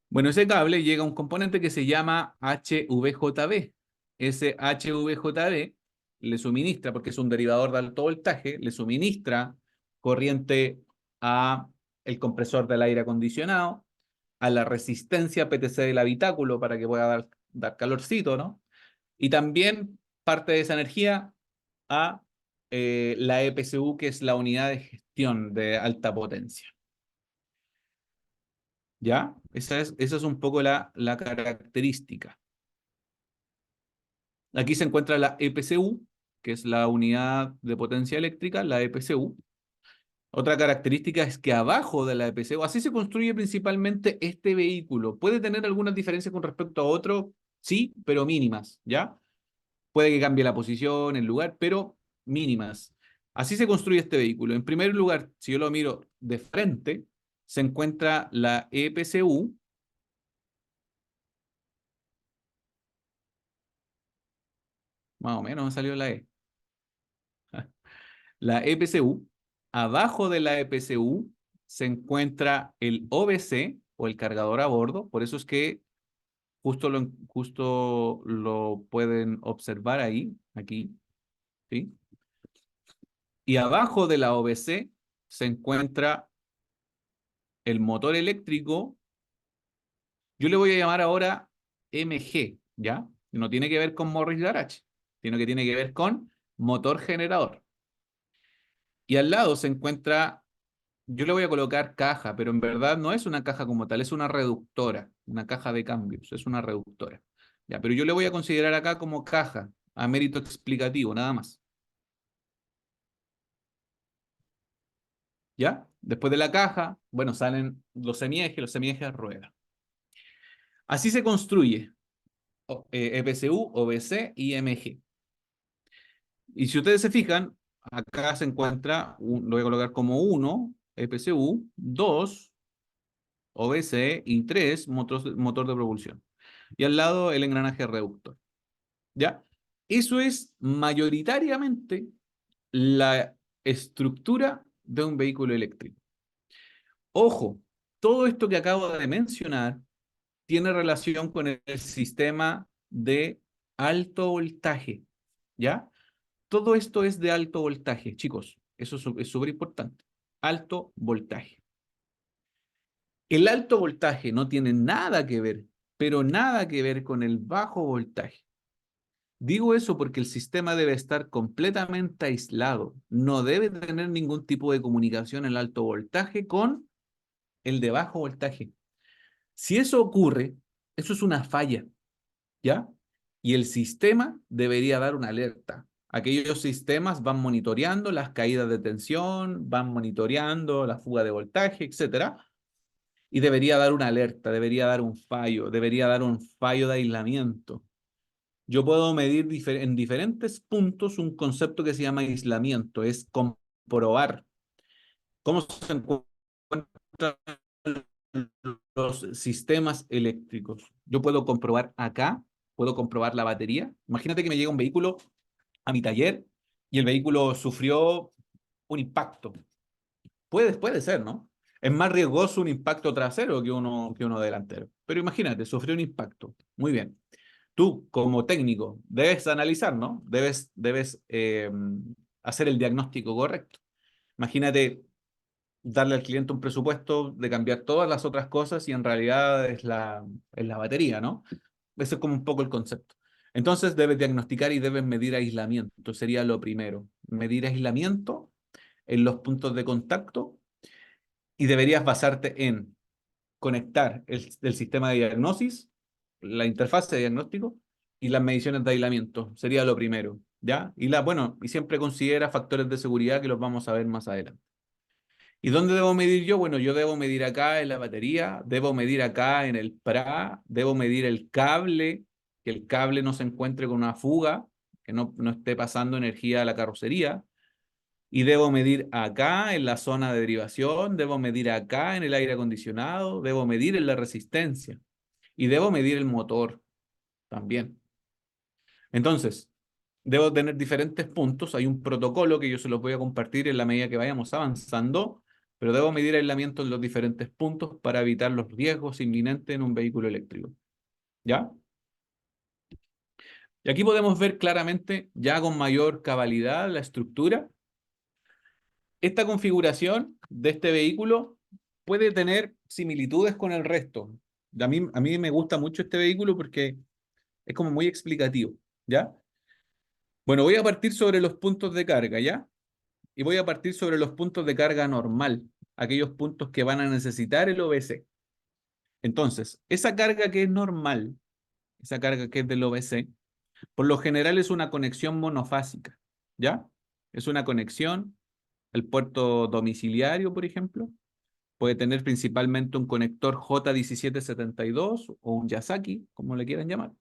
Bueno, ese cable llega a un componente que se llama HVJB. Ese HVJB le suministra, porque es un derivador de alto voltaje, le suministra corriente a el compresor del aire acondicionado, a la resistencia PTC del habitáculo para que pueda dar calorcito, ¿no? Y también parte de esa energía a la EPCU, que es la unidad de gestión de alta potencia. ¿Ya? Esa es un poco la característica. Aquí se encuentra la EPCU, que es la unidad de potencia eléctrica, la EPCU. Otra característica es que abajo de la EPCU, así se construye principalmente este vehículo. Puede tener algunas diferencias con respecto a otro, sí, pero mínimas, ¿ya? Puede que cambie la posición, el lugar, pero mínimas. Así se construye este vehículo. En primer lugar, si yo lo miro de frente, se encuentra la EPCU, más o menos me salió la E. La EPCU, abajo de la EPCU se encuentra el OBC o el cargador a bordo, por eso es que justo lo pueden observar ahí, aquí, ¿sí? Y abajo de la OBC se encuentra el motor eléctrico. Yo le voy a llamar ahora MG, ¿ya? No tiene que ver con Morris Garage, sino que tiene que ver con motor generador. Y al lado se encuentra, yo le voy a colocar caja, pero en verdad no es una caja como tal, es una reductora, una caja de cambios, es una reductora. Ya, pero yo le voy a considerar acá como caja, a mérito explicativo, nada más. ¿Ya? Después de la caja, bueno, salen los semiejes ruedan. Así se construye EPCU, OBC y MG. Y si ustedes se fijan, acá se encuentra, lo voy a colocar como 1, EPCU, 2, OBC y 3, motor de propulsión. Y al lado el engranaje reductor. ¿Ya? Eso es mayoritariamente la estructura de un vehículo eléctrico. Ojo, todo esto que acabo de mencionar tiene relación con el sistema de alto voltaje. ¿Ya? Todo esto es de alto voltaje, chicos. Eso es súper importante. Alto voltaje. El alto voltaje no tiene nada que ver, pero nada que ver con el bajo voltaje. Digo eso porque el sistema debe estar completamente aislado. No debe tener ningún tipo de comunicación el alto voltaje con el de bajo voltaje. Si eso ocurre, eso es una falla, ¿ya? Y el sistema debería dar una alerta. Aquellos sistemas van monitoreando las caídas de tensión, van monitoreando la fuga de voltaje, etcétera, y debería dar una alerta, debería dar un fallo de aislamiento. Yo puedo medir en diferentes puntos un concepto que se llama aislamiento, es comprobar cómo se encuentran los sistemas eléctricos. Yo puedo comprobar acá, puedo comprobar la batería. Imagínate que me llega un vehículo a mi taller y el vehículo sufrió un impacto. Puede ser, ¿no? Es más riesgoso un impacto trasero que uno delantero. Pero imagínate, sufrió un impacto. Muy bien. Tú, como técnico, debes analizar, ¿no? Debes hacer el diagnóstico correcto. Imagínate darle al cliente un presupuesto de cambiar todas las otras cosas y en realidad es la batería, ¿no? Ese es como un poco el concepto. Entonces debes diagnosticar y debes medir aislamiento. Sería lo primero. Medir aislamiento en los puntos de contacto y deberías basarte en conectar el sistema de diagnosis, la interfaz de diagnóstico y las mediciones de aislamiento. Sería lo primero, ¿ya? Y siempre considera factores de seguridad que los vamos a ver más adelante. ¿Y dónde debo medir yo? Bueno, yo debo medir acá en la batería, debo medir acá en el PRA, debo medir el cable, que el cable no se encuentre con una fuga, que no esté pasando energía a la carrocería. Y debo medir acá en la zona de derivación, debo medir acá en el aire acondicionado, debo medir en la resistencia y debo medir el motor también. Entonces, debo tener diferentes puntos. Hay un protocolo que yo se los voy a compartir en la medida que vayamos avanzando, pero debo medir aislamiento en los diferentes puntos para evitar los riesgos inminentes en un vehículo eléctrico. ¿Ya? Y aquí podemos ver claramente, ya con mayor cabalidad, la estructura. Esta configuración de este vehículo puede tener similitudes con el resto. A mí me gusta mucho este vehículo porque es como muy explicativo, ¿ya? Bueno, voy a partir sobre los puntos de carga, ¿ya? Y voy a partir sobre los puntos de carga normal, aquellos puntos que van a necesitar el OBC. Entonces, esa carga que es normal, esa carga que es del OBC, por lo general es una conexión monofásica, ¿ya? Es una conexión, el puerto domiciliario, por ejemplo, puede tener principalmente un conector J1772 o un Yasaki, como le quieran llamar.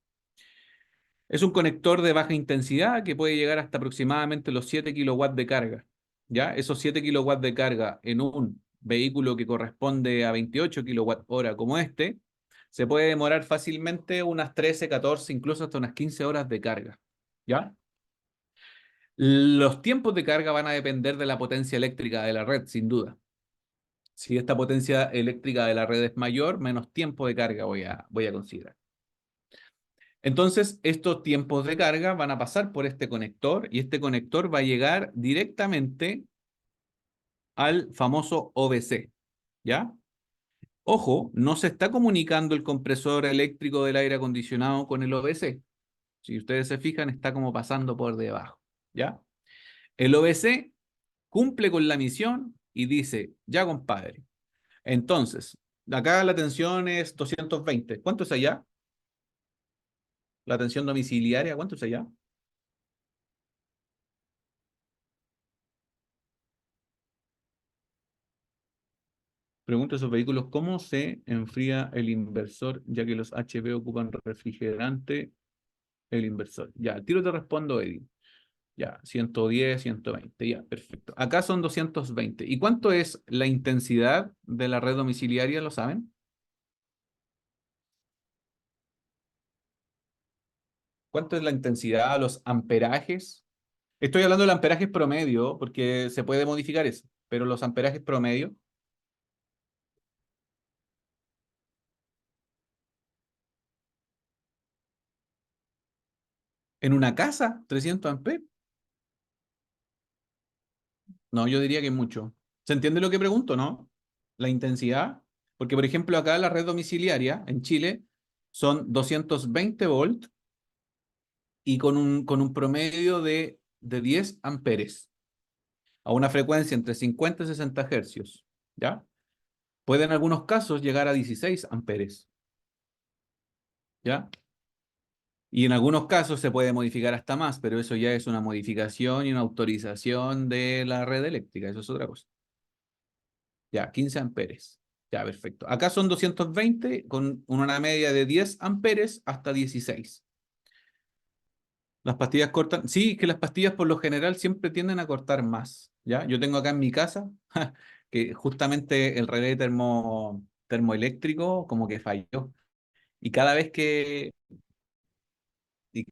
Es un conector de baja intensidad que puede llegar hasta aproximadamente los 7 kilowatts de carga. ¿Ya? Esos 7 kilowatts de carga en un vehículo que corresponde a 28 kilowatt hora como este, se puede demorar fácilmente unas 13, 14, incluso hasta unas 15 horas de carga. ¿Ya? Los tiempos de carga van a depender de la potencia eléctrica de la red, sin duda. Si esta potencia eléctrica de la red es mayor, menos tiempo de carga voy a considerar. Entonces, estos tiempos de carga van a pasar por este conector y este conector va a llegar directamente al famoso OBC, ¿ya? Ojo, no se está comunicando el compresor eléctrico del aire acondicionado con el OBC. Si ustedes se fijan, está como pasando por debajo, ¿ya? El OBC cumple con la misión y dice, ya compadre, entonces, acá la tensión es 220. ¿Cuánto es allá? La tensión domiciliaria, ¿cuánto es allá? Pregunto a esos vehículos, ¿cómo se enfría el inversor, ya que los HB ocupan refrigerante? El inversor. Ya, al tiro te respondo, Eddie. Ya, 110, 120, ya, perfecto. Acá son 220. ¿Y cuánto es la intensidad de la red domiciliaria? ¿Lo saben? ¿Cuánto es la intensidad, los amperajes? Estoy hablando del amperaje promedio, porque se puede modificar eso, pero los amperajes promedio en una casa, 300 amperes. No, yo diría que es mucho. ¿Se entiende lo que pregunto, no? La intensidad. Porque, por ejemplo, acá la red domiciliaria en Chile son 220 volts y con un promedio de 10 amperes a una frecuencia entre 50 y 60 hercios. ¿Ya? Puede en algunos casos llegar a 16 amperes. ¿Ya? Y en algunos casos se puede modificar hasta más, pero eso ya es una modificación y una autorización de la red eléctrica. Eso es otra cosa. Ya, 15 amperes. Ya, perfecto. Acá son 220 con una media de 10 amperes hasta 16. Las pastillas cortan. Sí, que las pastillas por lo general siempre tienden a cortar más. ¿Ya? Yo tengo acá en mi casa que justamente el relé termoeléctrico como que falló. Y cada vez que, y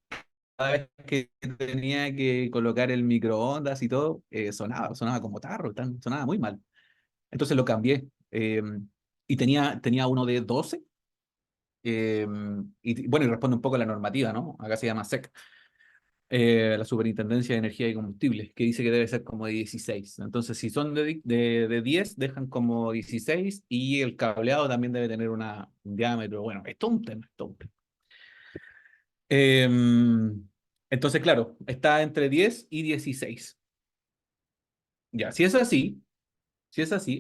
cada vez que tenía que colocar el microondas y todo, sonaba como tarro, sonaba muy mal. Entonces lo cambié. Y tenía uno de 12. eh, y bueno, y responde un poco a la normativa, ¿no? Acá se llama SEC, la Superintendencia de Energía y Combustibles, que dice que debe ser como de 16. Entonces, si son de 10, dejan como 16 y el cableado también debe tener un diámetro. Bueno, es todo un tema, es todo un tema. Entonces, claro, está entre 10 y 16. Ya, si es así,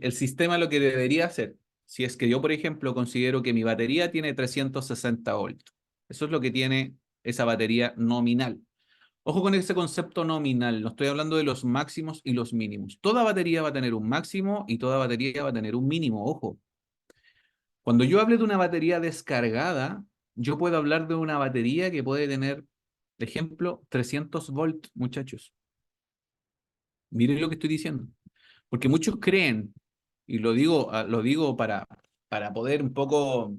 el sistema lo que debería hacer, si es que yo, por ejemplo, considero que mi batería tiene 360 volts, eso es lo que tiene esa batería nominal. Ojo con ese concepto nominal, no estoy hablando de los máximos y los mínimos. Toda batería va a tener un máximo y toda batería va a tener un mínimo, ojo. Cuando yo hable de una batería descargada, yo puedo hablar de una batería que puede tener, de ejemplo, 300 volts, muchachos. Miren lo que estoy diciendo. Porque muchos creen, y lo digo para poder un poco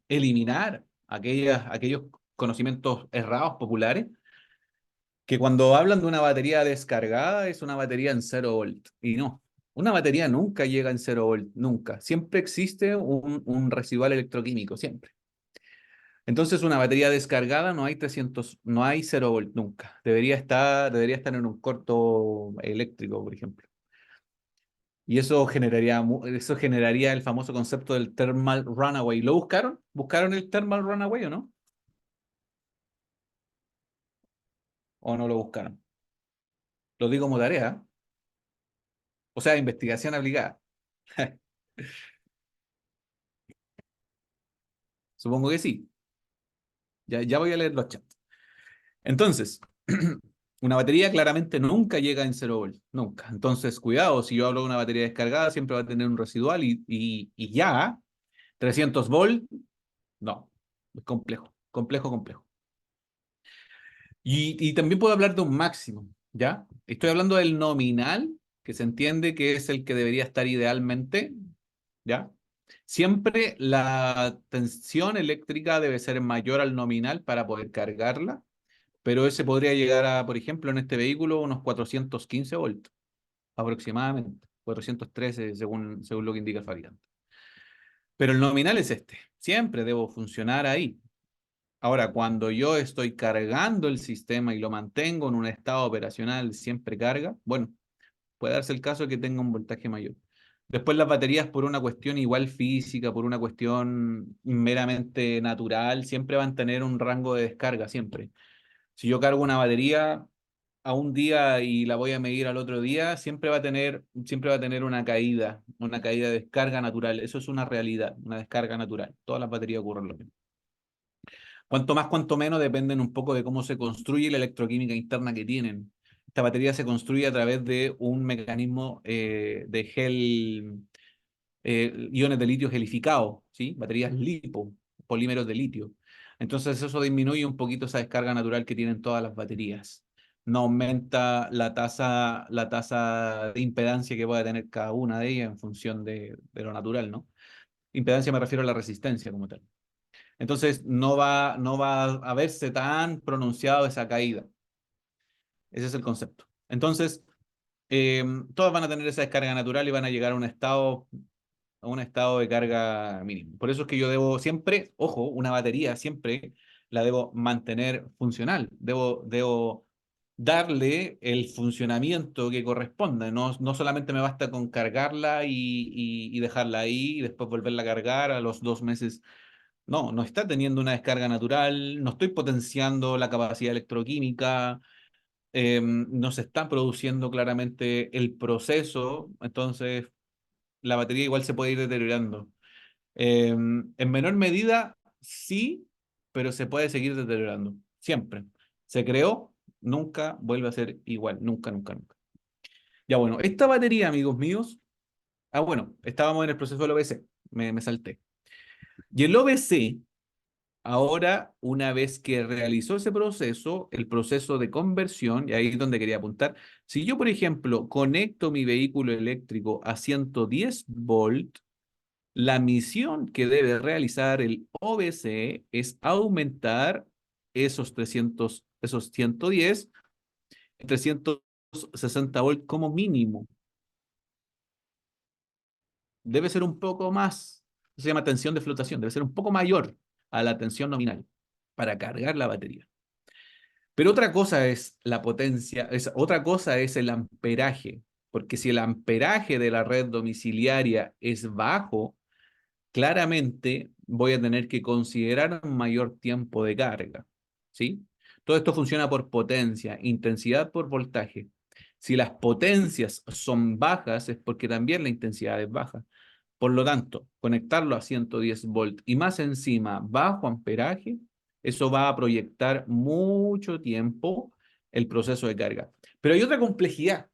eliminar aquellos conocimientos errados populares, que cuando hablan de una batería descargada es una batería en 0 volt. Y no, una batería nunca llega en 0 volt, nunca. Siempre existe un residual electroquímico, siempre. Entonces, una batería descargada no hay 300, no hay 0 volt nunca. Debería estar en un corto eléctrico, por ejemplo. Y eso generaría el famoso concepto del thermal runaway. ¿Lo buscaron? ¿Buscaron el thermal runaway o no? ¿O no lo buscaron? Lo digo como tarea. O sea, investigación aplicada. Supongo que sí. Ya voy a leer los chats. Entonces, una batería claramente nunca llega en 0 volt, nunca. Entonces, cuidado, si yo hablo de una batería descargada, siempre va a tener un residual y ya, 300 volt, no, es complejo, complejo, complejo. Y también puedo hablar de un máximo, ¿ya? Estoy hablando del nominal, que se entiende que es el que debería estar idealmente, ¿ya? Siempre la tensión eléctrica debe ser mayor al nominal para poder cargarla, pero ese podría llegar a, por ejemplo, en este vehículo, unos 415 volts, aproximadamente, 413 según lo que indica el fabricante. Pero el nominal es este, siempre debo funcionar ahí. Ahora, cuando yo estoy cargando el sistema y lo mantengo en un estado operacional, siempre carga, bueno, puede darse el caso de que tenga un voltaje mayor. Después las baterías por una cuestión igual física, por una cuestión meramente natural, siempre van a tener un rango de descarga, siempre. Si yo cargo una batería a un día y la voy a medir al otro día, siempre va a tener una caída de descarga natural. Eso es una realidad, una descarga natural. Todas las baterías ocurren lo mismo. Cuanto más, cuanto menos, dependen un poco de cómo se construye la electroquímica interna que tienen. Esta batería se construye a través de un mecanismo de iones de litio gelificados, ¿sí? Baterías lipo, polímeros de litio. Entonces eso disminuye un poquito esa descarga natural que tienen todas las baterías. No aumenta la tasa de impedancia que pueda tener cada una de ellas en función de lo natural, ¿no? Impedancia me refiero a la resistencia como tal. Entonces no va a verse tan pronunciado esa caída. Ese es el concepto. Entonces, todas van a tener esa descarga natural y van a llegar a un estado de carga mínimo. Por eso es que yo debo siempre, ojo, una batería siempre la debo mantener funcional. Debo darle el funcionamiento que corresponde. No solamente me basta con cargarla y dejarla ahí y después volverla a cargar a los 2 meses. No está teniendo una descarga natural, no estoy potenciando la capacidad electroquímica, no se está produciendo claramente el proceso, entonces la batería igual se puede ir deteriorando. En menor medida, sí, pero se puede seguir deteriorando, siempre. Se creó, nunca vuelve a ser igual, nunca, nunca, nunca. Ya bueno, esta batería, amigos míos, bueno, estábamos en el proceso del OBC, me salté. Y el OBC, ahora, una vez que realizó ese proceso, el proceso de conversión, y ahí es donde quería apuntar, si yo, por ejemplo, conecto mi vehículo eléctrico a 110 volt, la misión que debe realizar el OBC es aumentar esos 110 en 360 volt como mínimo. Debe ser un poco más, se llama tensión de flotación, debe ser un poco mayor a la tensión nominal para cargar la batería. Pero otra cosa es la potencia, otra cosa es el amperaje, porque si el amperaje de la red domiciliaria es bajo, claramente voy a tener que considerar un mayor tiempo de carga, ¿sí? Todo esto funciona por potencia, intensidad por voltaje. Si las potencias son bajas es porque también la intensidad es baja. Por lo tanto, conectarlo a 110 volt y más encima bajo amperaje, eso va a proyectar mucho tiempo el proceso de carga. Pero hay otra complejidad.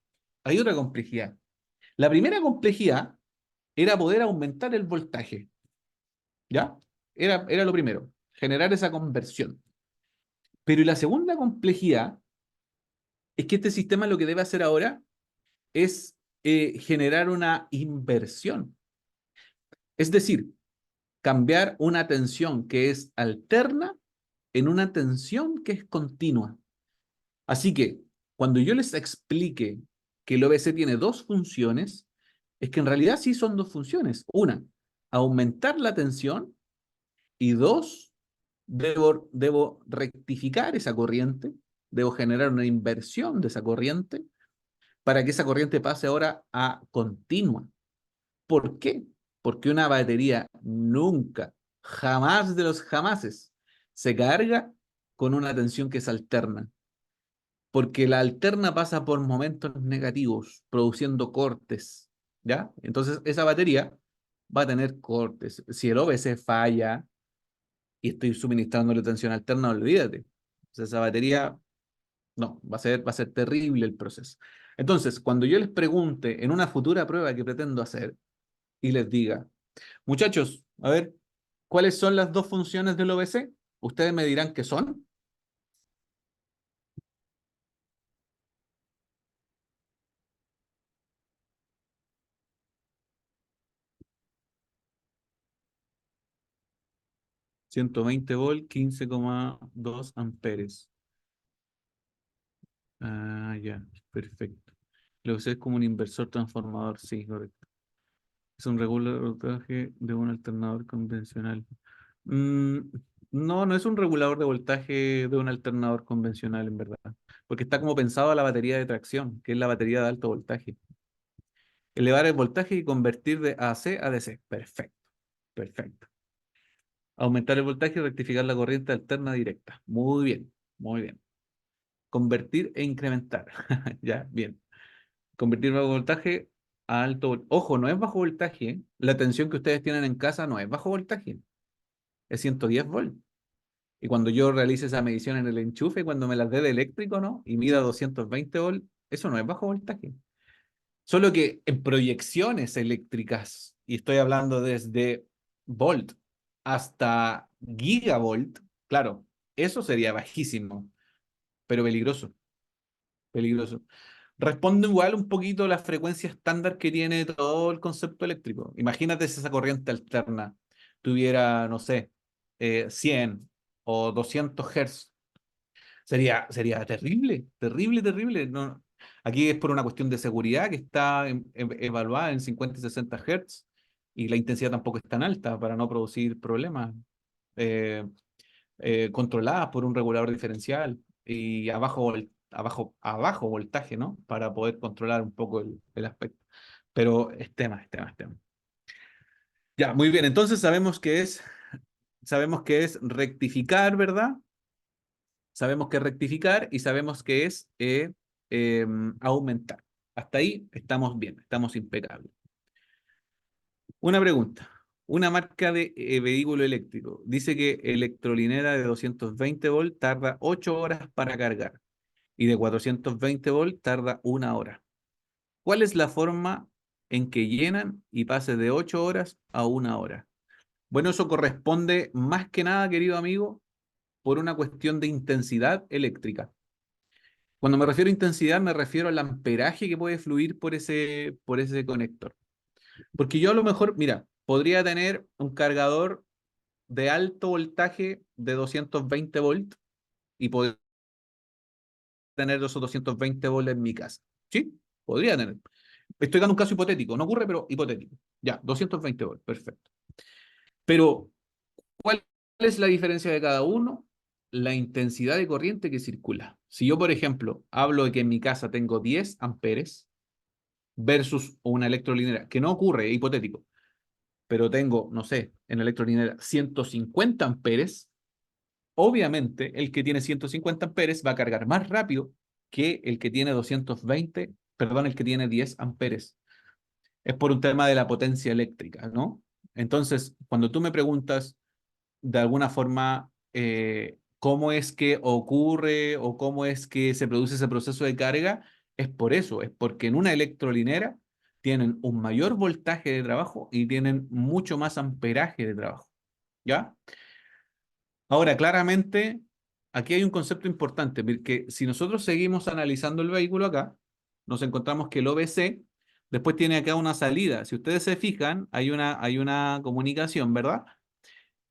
La primera complejidad era poder aumentar el voltaje, ¿ya? Era lo primero, generar esa conversión. Pero la segunda complejidad es que este sistema lo que debe hacer ahora es generar una inversión. Es decir, cambiar una tensión que es alterna en una tensión que es continua. Así que cuando yo les explique que el OBC tiene dos funciones, es que en realidad sí son dos funciones. Una, aumentar la tensión y dos, debo rectificar esa corriente, debo generar una inversión de esa corriente para que esa corriente pase ahora a continua. ¿Por qué? Porque una batería nunca, jamás de los jamases, se carga con una tensión que es alterna. Porque la alterna pasa por momentos negativos, produciendo cortes, ¿ya? Entonces esa batería va a tener cortes. Si el OBC falla y estoy suministrándole tensión alterna, olvídate. Entonces esa batería, no, va a ser terrible el proceso. Entonces, cuando yo les pregunte en una futura prueba que pretendo hacer y les diga, muchachos, a ver, ¿cuáles son las dos funciones del OBC? Ustedes me dirán qué son. 120 volt, 15,2 amperes. Ah, ya, perfecto. Lo que sé es como un inversor transformador, sí, correcto. Es un regulador de voltaje de un alternador convencional. Mm, no, no es un regulador de voltaje de un alternador convencional, en verdad. Porque está como pensado a la batería de tracción, que es la batería de alto voltaje. Elevar el voltaje y convertir de AC a DC. Perfecto, perfecto. Aumentar el voltaje y rectificar la corriente alterna directa. Muy bien, muy bien. Convertir e incrementar. Ya, bien. Convertir bajo voltaje a Ojo, no es bajo voltaje, ¿eh? La tensión que ustedes tienen en casa no es bajo voltaje, es 110 volt. Y cuando yo realice esa medición en el enchufe, cuando me las dé de eléctrico, ¿no? Y mida 220 volt, eso no es bajo voltaje. Solo que en proyecciones eléctricas, y estoy hablando desde volt hasta gigavolt, claro, eso sería bajísimo, pero peligroso, peligroso. Responde igual un poquito a la frecuencia estándar que tiene todo el concepto eléctrico. Imagínate si esa corriente alterna tuviera, no sé, 100 o 200 Hz. Sería terrible, terrible, terrible. No, aquí es por una cuestión de seguridad que está evaluada en 50 y 60 Hz y la intensidad tampoco es tan alta para no producir problemas. Eh, Controladas por un regulador diferencial y abajo voltaje, ¿no? Para poder controlar un poco el aspecto. Pero es tema, es tema, es tema. Ya, muy bien. Entonces sabemos que es rectificar, ¿verdad? Sabemos que es rectificar y sabemos que es aumentar. Hasta ahí estamos bien, estamos impecables. Una pregunta. Una marca de vehículo eléctrico dice que electrolinera de 220 volt tarda 8 horas para cargar y de 420 volt tarda 1 hora. ¿Cuál es la forma en que llenan y pase de 8 horas a 1 hora? Bueno, eso corresponde más que nada, querido amigo, por una cuestión de intensidad eléctrica. Cuando me refiero a intensidad, me refiero al amperaje que puede fluir por ese conector. Porque yo a lo mejor, mira, podría tener un cargador de alto voltaje de 220 volt y podría tener esos 220 volts en mi casa. ¿Sí? Podría tener. Estoy dando un caso hipotético, no ocurre, pero hipotético. Ya, 220 volts, perfecto. Pero, ¿cuál es la diferencia de cada uno? La intensidad de corriente que circula. Si yo, por ejemplo, hablo de que en mi casa tengo 10 amperes versus una electrolinera, que no ocurre, es hipotético, pero tengo, no sé, en electrolinera 150 amperes, obviamente el que tiene 150 amperes va a cargar más rápido que el que tiene 220, perdón, el que tiene 10 amperes. Es por un tema de la potencia eléctrica, ¿no? Entonces, cuando tú me preguntas de alguna forma cómo es que ocurre o cómo es que se produce ese proceso de carga, es por eso, es porque en una electrolinera tienen un mayor voltaje de trabajo y tienen mucho más amperaje de trabajo, ¿ya? Ahora, claramente, aquí hay un concepto importante, porque si nosotros seguimos analizando el vehículo acá, nos encontramos que el OBC después tiene acá una salida. Si ustedes se fijan, hay una comunicación, ¿verdad?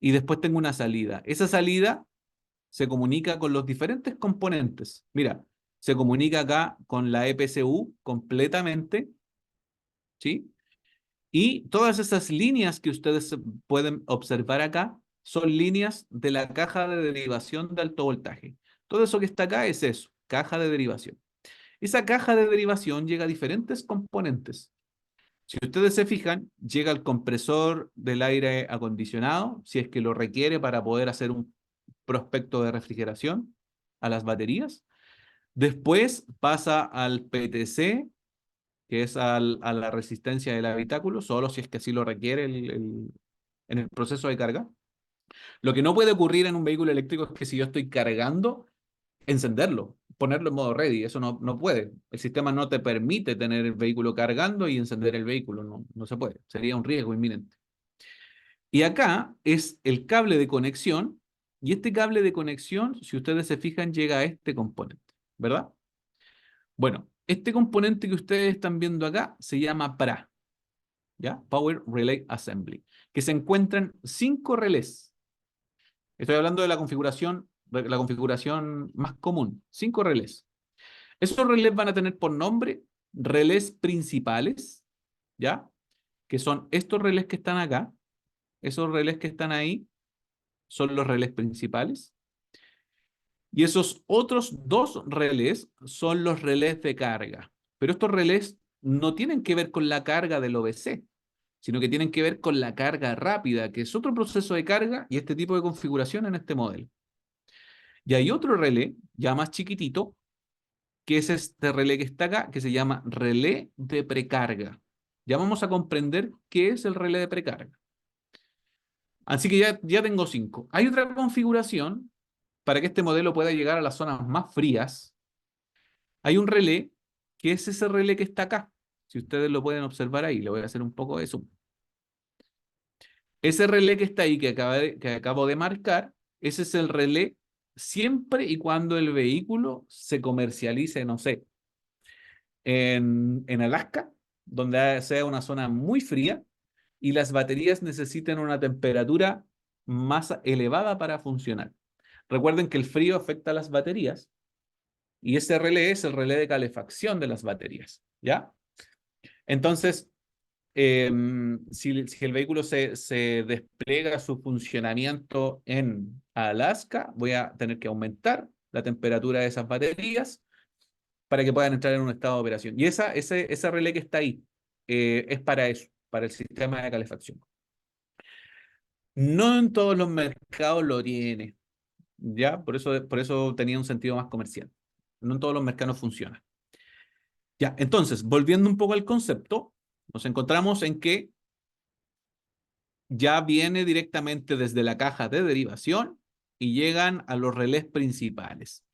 Y después tengo una salida. Esa salida se comunica con los diferentes componentes. Mira, se comunica acá con la EPCU completamente, ¿sí? Y todas esas líneas que ustedes pueden observar acá son líneas de la caja de derivación de alto voltaje. Todo eso que está acá es eso, caja de derivación. Esa caja de derivación llega a diferentes componentes. Si ustedes se fijan, llega el compresor del aire acondicionado, si es que lo requiere para poder hacer un prospecto de refrigeración a las baterías. Después pasa al PTC, que es a la resistencia del habitáculo, solo si es que así lo requiere en el proceso de carga. Lo que no puede ocurrir en un vehículo eléctrico es que si yo estoy cargando, encenderlo, ponerlo en modo ready, eso no puede. El sistema no te permite tener el vehículo cargando y encender el vehículo, no se puede. Sería un riesgo inminente. Y acá es el cable de conexión, y este cable de conexión, si ustedes se fijan, llega a este componente, ¿verdad? Bueno, este componente que ustedes están viendo acá se llama PRA, ¿ya? Power Relay Assembly, que se encuentran 5 relés. Estoy hablando de la configuración más común, 5 relés. Esos relés van a tener por nombre relés principales, ¿ya? Que son estos relés que están acá. Esos relés que están ahí son los relés principales. Y esos otros 2 relés son los relés de carga. Pero estos relés no tienen que ver con la carga del OBC, sino que tienen que ver con la carga rápida, que es otro proceso de carga y este tipo de configuración en este modelo. Y hay otro relé, ya más chiquitito, que es este relé que está acá, que se llama relé de precarga. Ya vamos a comprender qué es el relé de precarga. Así que ya tengo 5. Hay otra configuración para que este modelo pueda llegar a las zonas más frías. Hay un relé, que es ese relé que está acá. Si ustedes lo pueden observar ahí, le voy a hacer un poco de zoom. Ese relé que está ahí, que acabo de marcar, ese es el relé siempre y cuando el vehículo se comercialice, no sé, en Alaska, donde sea una zona muy fría y las baterías necesiten una temperatura más elevada para funcionar. Recuerden que el frío afecta a las baterías y ese relé es el relé de calefacción de las baterías, ¿ya? Entonces, si el vehículo se despliega su funcionamiento en Alaska, voy a tener que aumentar la temperatura de esas baterías para que puedan entrar en un estado de operación. Y ese relé que está ahí es para eso, para el sistema de calefacción. No en todos los mercados lo tiene, ¿ya? Por eso tenía un sentido más comercial. No en todos los mercados funciona. Ya, entonces, volviendo un poco al concepto, nos encontramos en que ya viene directamente desde la caja de derivación y llegan a los relés principales.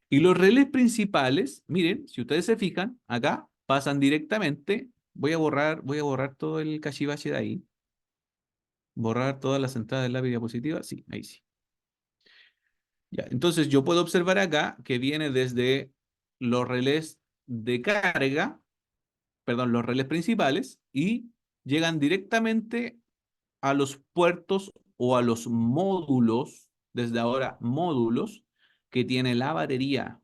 Y los relés principales, miren, si ustedes se fijan, acá pasan directamente. Voy a borrar todo el cachivache de ahí. Borrar todas las entradas de la diapositiva. Sí, ahí sí. Ya, entonces yo puedo observar acá que viene desde los relés de carga, perdón, los relés principales y llegan directamente a los puertos o a los módulos, desde ahora módulos, que tiene la batería.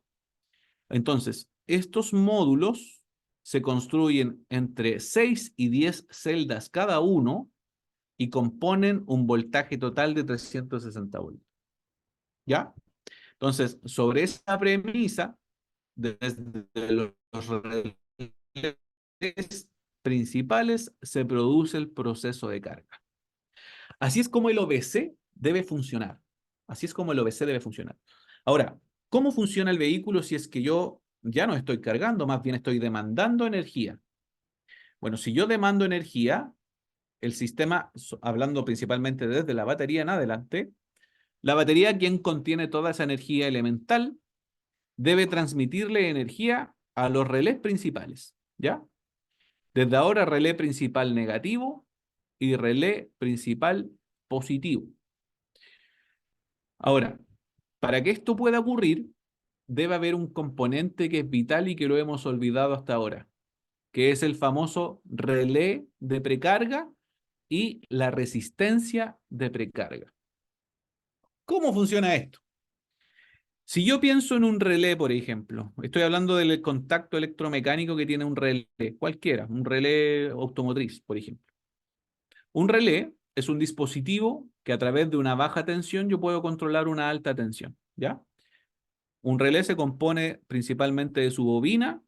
Entonces, estos módulos se construyen entre 6 y 10 celdas cada uno y componen un voltaje total de 360 voltios. ¿Ya? Entonces, sobre esa premisa, desde los relés principales se produce el proceso de carga. Así es como el OBC debe funcionar. Así es como el OBC debe funcionar. Ahora, ¿cómo funciona el vehículo si es que yo ya no estoy cargando, más bien estoy demandando energía? Bueno, si yo demando energía, el sistema, hablando principalmente desde la batería en adelante, la batería, quien contiene toda esa energía elemental, debe transmitirle energía a los relés principales, ¿ya? Desde ahora, relé principal negativo y relé principal positivo. Ahora, para que esto pueda ocurrir, debe haber un componente que es vital y que lo hemos olvidado hasta ahora, que es el famoso relé de precarga y la resistencia de precarga. ¿Cómo funciona esto? Si yo pienso en un relé, por ejemplo, estoy hablando del contacto electromecánico que tiene un relé, cualquiera, un relé automotriz, por ejemplo. Un relé es un dispositivo que a través de una baja tensión yo puedo controlar una alta tensión, ¿ya? Un relé se compone principalmente de su bobina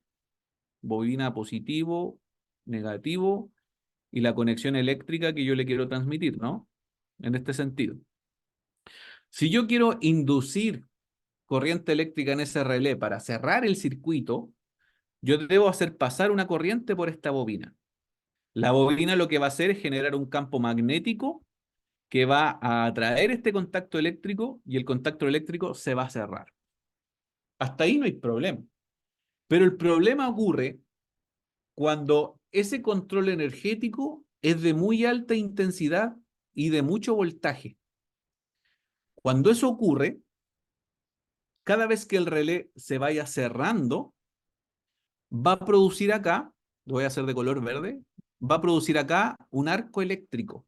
bobina positivo, negativo, y la conexión eléctrica que yo le quiero transmitir, ¿no? En este sentido. Si yo quiero inducir corriente eléctrica en ese relé para cerrar el circuito, yo debo hacer pasar una corriente por esta bobina. La bobina lo que va a hacer es generar un campo magnético que va a atraer este contacto eléctrico y el contacto eléctrico se va a cerrar. Hasta ahí no hay problema. Pero el problema ocurre cuando ese control energético es de muy alta intensidad y de mucho voltaje. Cuando eso ocurre, cada vez que el relé se vaya cerrando, va a producir acá, lo voy a hacer de color verde, va a producir acá un arco eléctrico.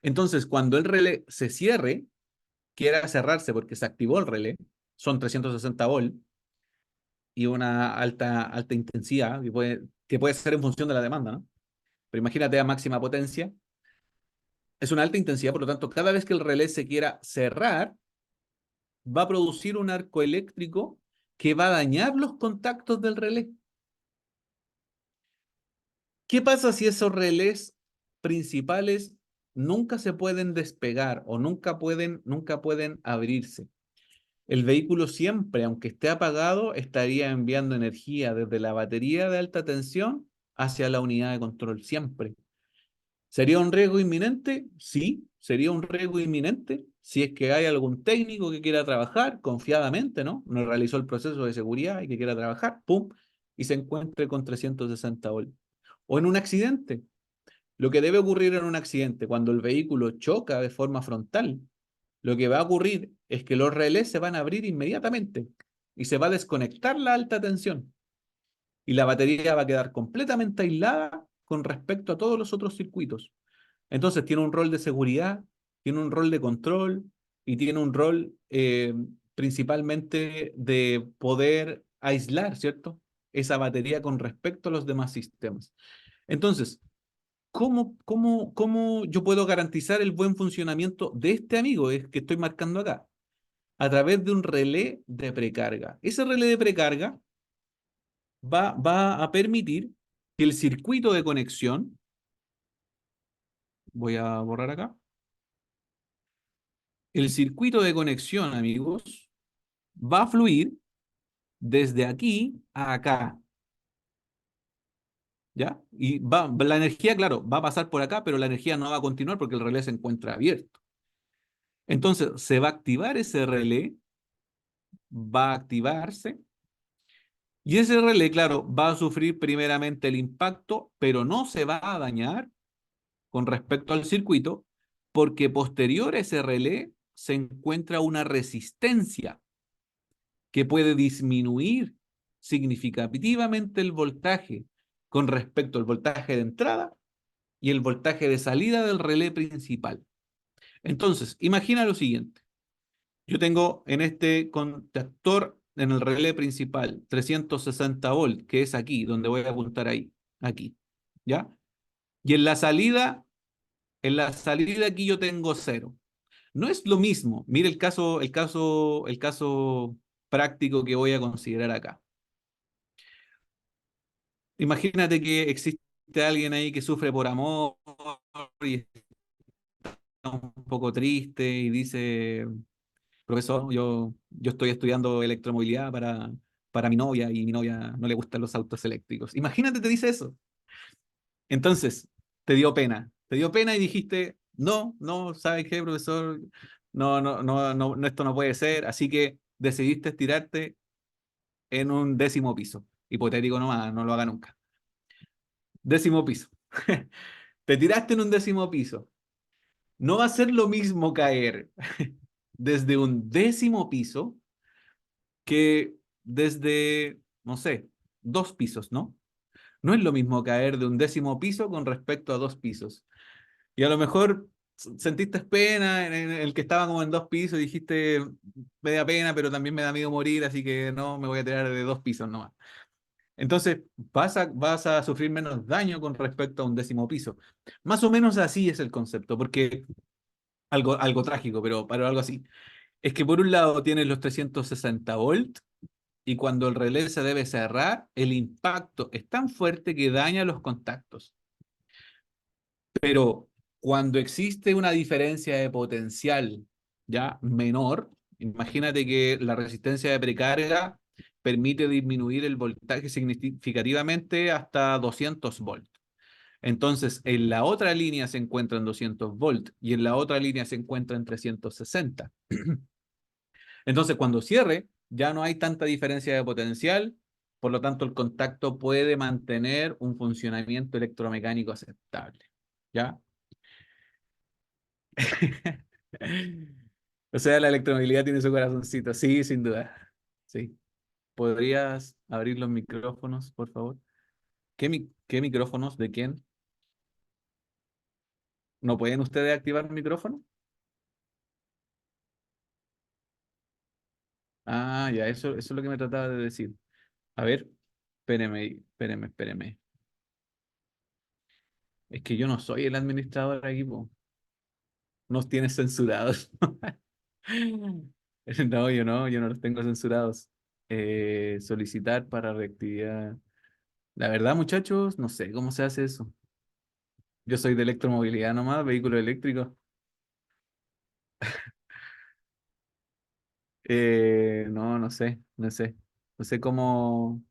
Entonces, cuando el relé se cierre, quiera cerrarse porque se activó el relé, son 360 volts y una alta intensidad que puede ser en función de la demanda, ¿no? Pero imagínate a máxima potencia, es una alta intensidad, por lo tanto, cada vez que el relé se quiera cerrar, va a producir un arco eléctrico que va a dañar los contactos del relé. ¿Qué pasa si esos relés principales nunca se pueden despegar o nunca pueden abrirse? El vehículo siempre, aunque esté apagado, estaría enviando energía desde la batería de alta tensión hacia la unidad de control, siempre. ¿Sería un riesgo inminente? Sí, sería un riesgo inminente si es que hay algún técnico que quiera trabajar confiadamente, ¿no? No realizó el proceso de seguridad y que quiera trabajar, ¡pum! Y se encuentre con 360 volts. O en un accidente. Lo que debe ocurrir en un accidente, cuando el vehículo choca de forma frontal, lo que va a ocurrir es que los relés se van a abrir inmediatamente y se va a desconectar la alta tensión. Y la batería va a quedar completamente aislada con respecto a todos los otros circuitos. Entonces tiene un rol de seguridad, tiene un rol de control y tiene un rol principalmente de poder aislar, ¿cierto? Esa batería con respecto a los demás sistemas. Entonces, ¿cómo yo puedo garantizar el buen funcionamiento de este amigo es que estoy marcando acá? A través de un relé de precarga. Ese relé de precarga va a permitir que el circuito de conexión, voy a borrar acá, el circuito de conexión, amigos, va a fluir desde aquí a acá, ¿ya? Y la energía, claro, va a pasar por acá, pero la energía no va a continuar porque el relé se encuentra abierto. Entonces, se va a activar ese relé, va a activarse, y ese relé, claro, va a sufrir primeramente el impacto, pero no se va a dañar con respecto al circuito, porque posterior a ese relé se encuentra una resistencia que puede disminuir significativamente el voltaje con respecto al voltaje de entrada y el voltaje de salida del relé principal. Entonces, imagina lo siguiente. Yo tengo en este contactor, en el relé principal, 360 volts, que es aquí, donde voy a apuntar ahí, aquí, ¿ya? Y en la salida aquí yo tengo cero. No es lo mismo. Mire el caso práctico que voy a considerar acá. Imagínate que existe alguien ahí que sufre por amor y está un poco triste y dice, profesor, yo estoy estudiando electromovilidad para mi novia y mi novia no le gustan los autos eléctricos. Imagínate, te dice eso. Entonces, te dio pena y dijiste, no, no, ¿sabes qué, profesor? No, no, no, no, esto no puede ser. Así que decidiste tirarte en un 10º piso. Hipotético nomás, no lo haga nunca. 10º piso. Te tiraste en un 10º piso. No va a ser lo mismo caer desde un 10º piso que desde, no sé, 2 pisos, ¿no? No es lo mismo caer de un 10º piso con respecto a 2 pisos. Y a lo mejor sentiste pena en el que estaba como en 2 pisos y dijiste, me da pena, pero también me da miedo morir, así que no, me voy a tirar de 2 pisos nomás. Entonces vas a sufrir menos daño con respecto a un 10º piso. Más o menos así es el concepto, porque algo trágico, pero algo así. Es que por un lado tienes los 360 volts y cuando el relé se debe cerrar, el impacto es tan fuerte que daña los contactos. Pero cuando existe una diferencia de potencial ya menor, imagínate que la resistencia de precarga permite disminuir el voltaje significativamente hasta 200 volts. Entonces, en la otra línea se encuentra en 200 volts y en la otra línea se encuentra en 360. Entonces, cuando cierre, ya no hay tanta diferencia de potencial, por lo tanto, el contacto puede mantener un funcionamiento electromecánico aceptable. ¿Ya? O sea, la electromovilidad tiene su corazoncito. Sí, sin duda. Sí. ¿Podrías abrir los micrófonos, por favor? ¿Qué micrófonos? ¿De quién? ¿No pueden ustedes activar el micrófono? Ah, ya, eso es lo que me trataba de decir. A ver, espéreme. Es que yo no soy el administrador aquí, po. Nos tienes censurados. No, yo no los tengo censurados. Solicitar para reactividad. La verdad, muchachos, no sé cómo se hace eso. Yo soy de electromovilidad nomás, vehículo eléctrico. No, no sé. No sé cómo.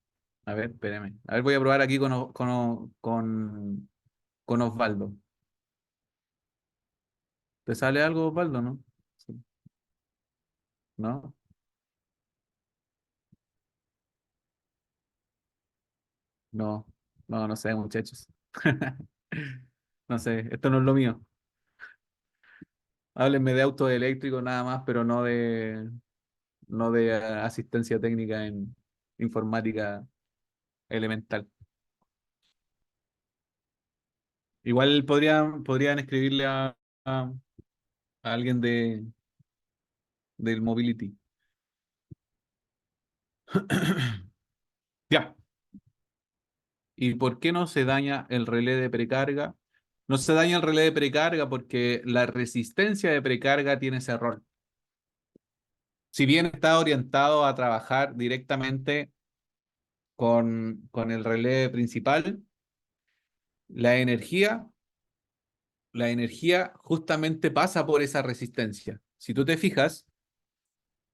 A ver, espérame. A ver, voy a probar aquí con Osvaldo. ¿Te sale algo, Osvaldo, no? Sí. ¿No? No, no sé, muchachos. No sé, esto no es lo mío. Háblenme de autos eléctricos nada más, pero no de asistencia técnica en informática elemental. Igual podrían escribirle a alguien del Mobility. Ya. ¿Y por qué no se daña el relé de precarga? No se daña el relé de precarga porque la resistencia de precarga tiene ese error. Si bien está orientado a trabajar directamente con el relé principal, la energía, la energía justamente pasa por esa resistencia. Si tú te fijas,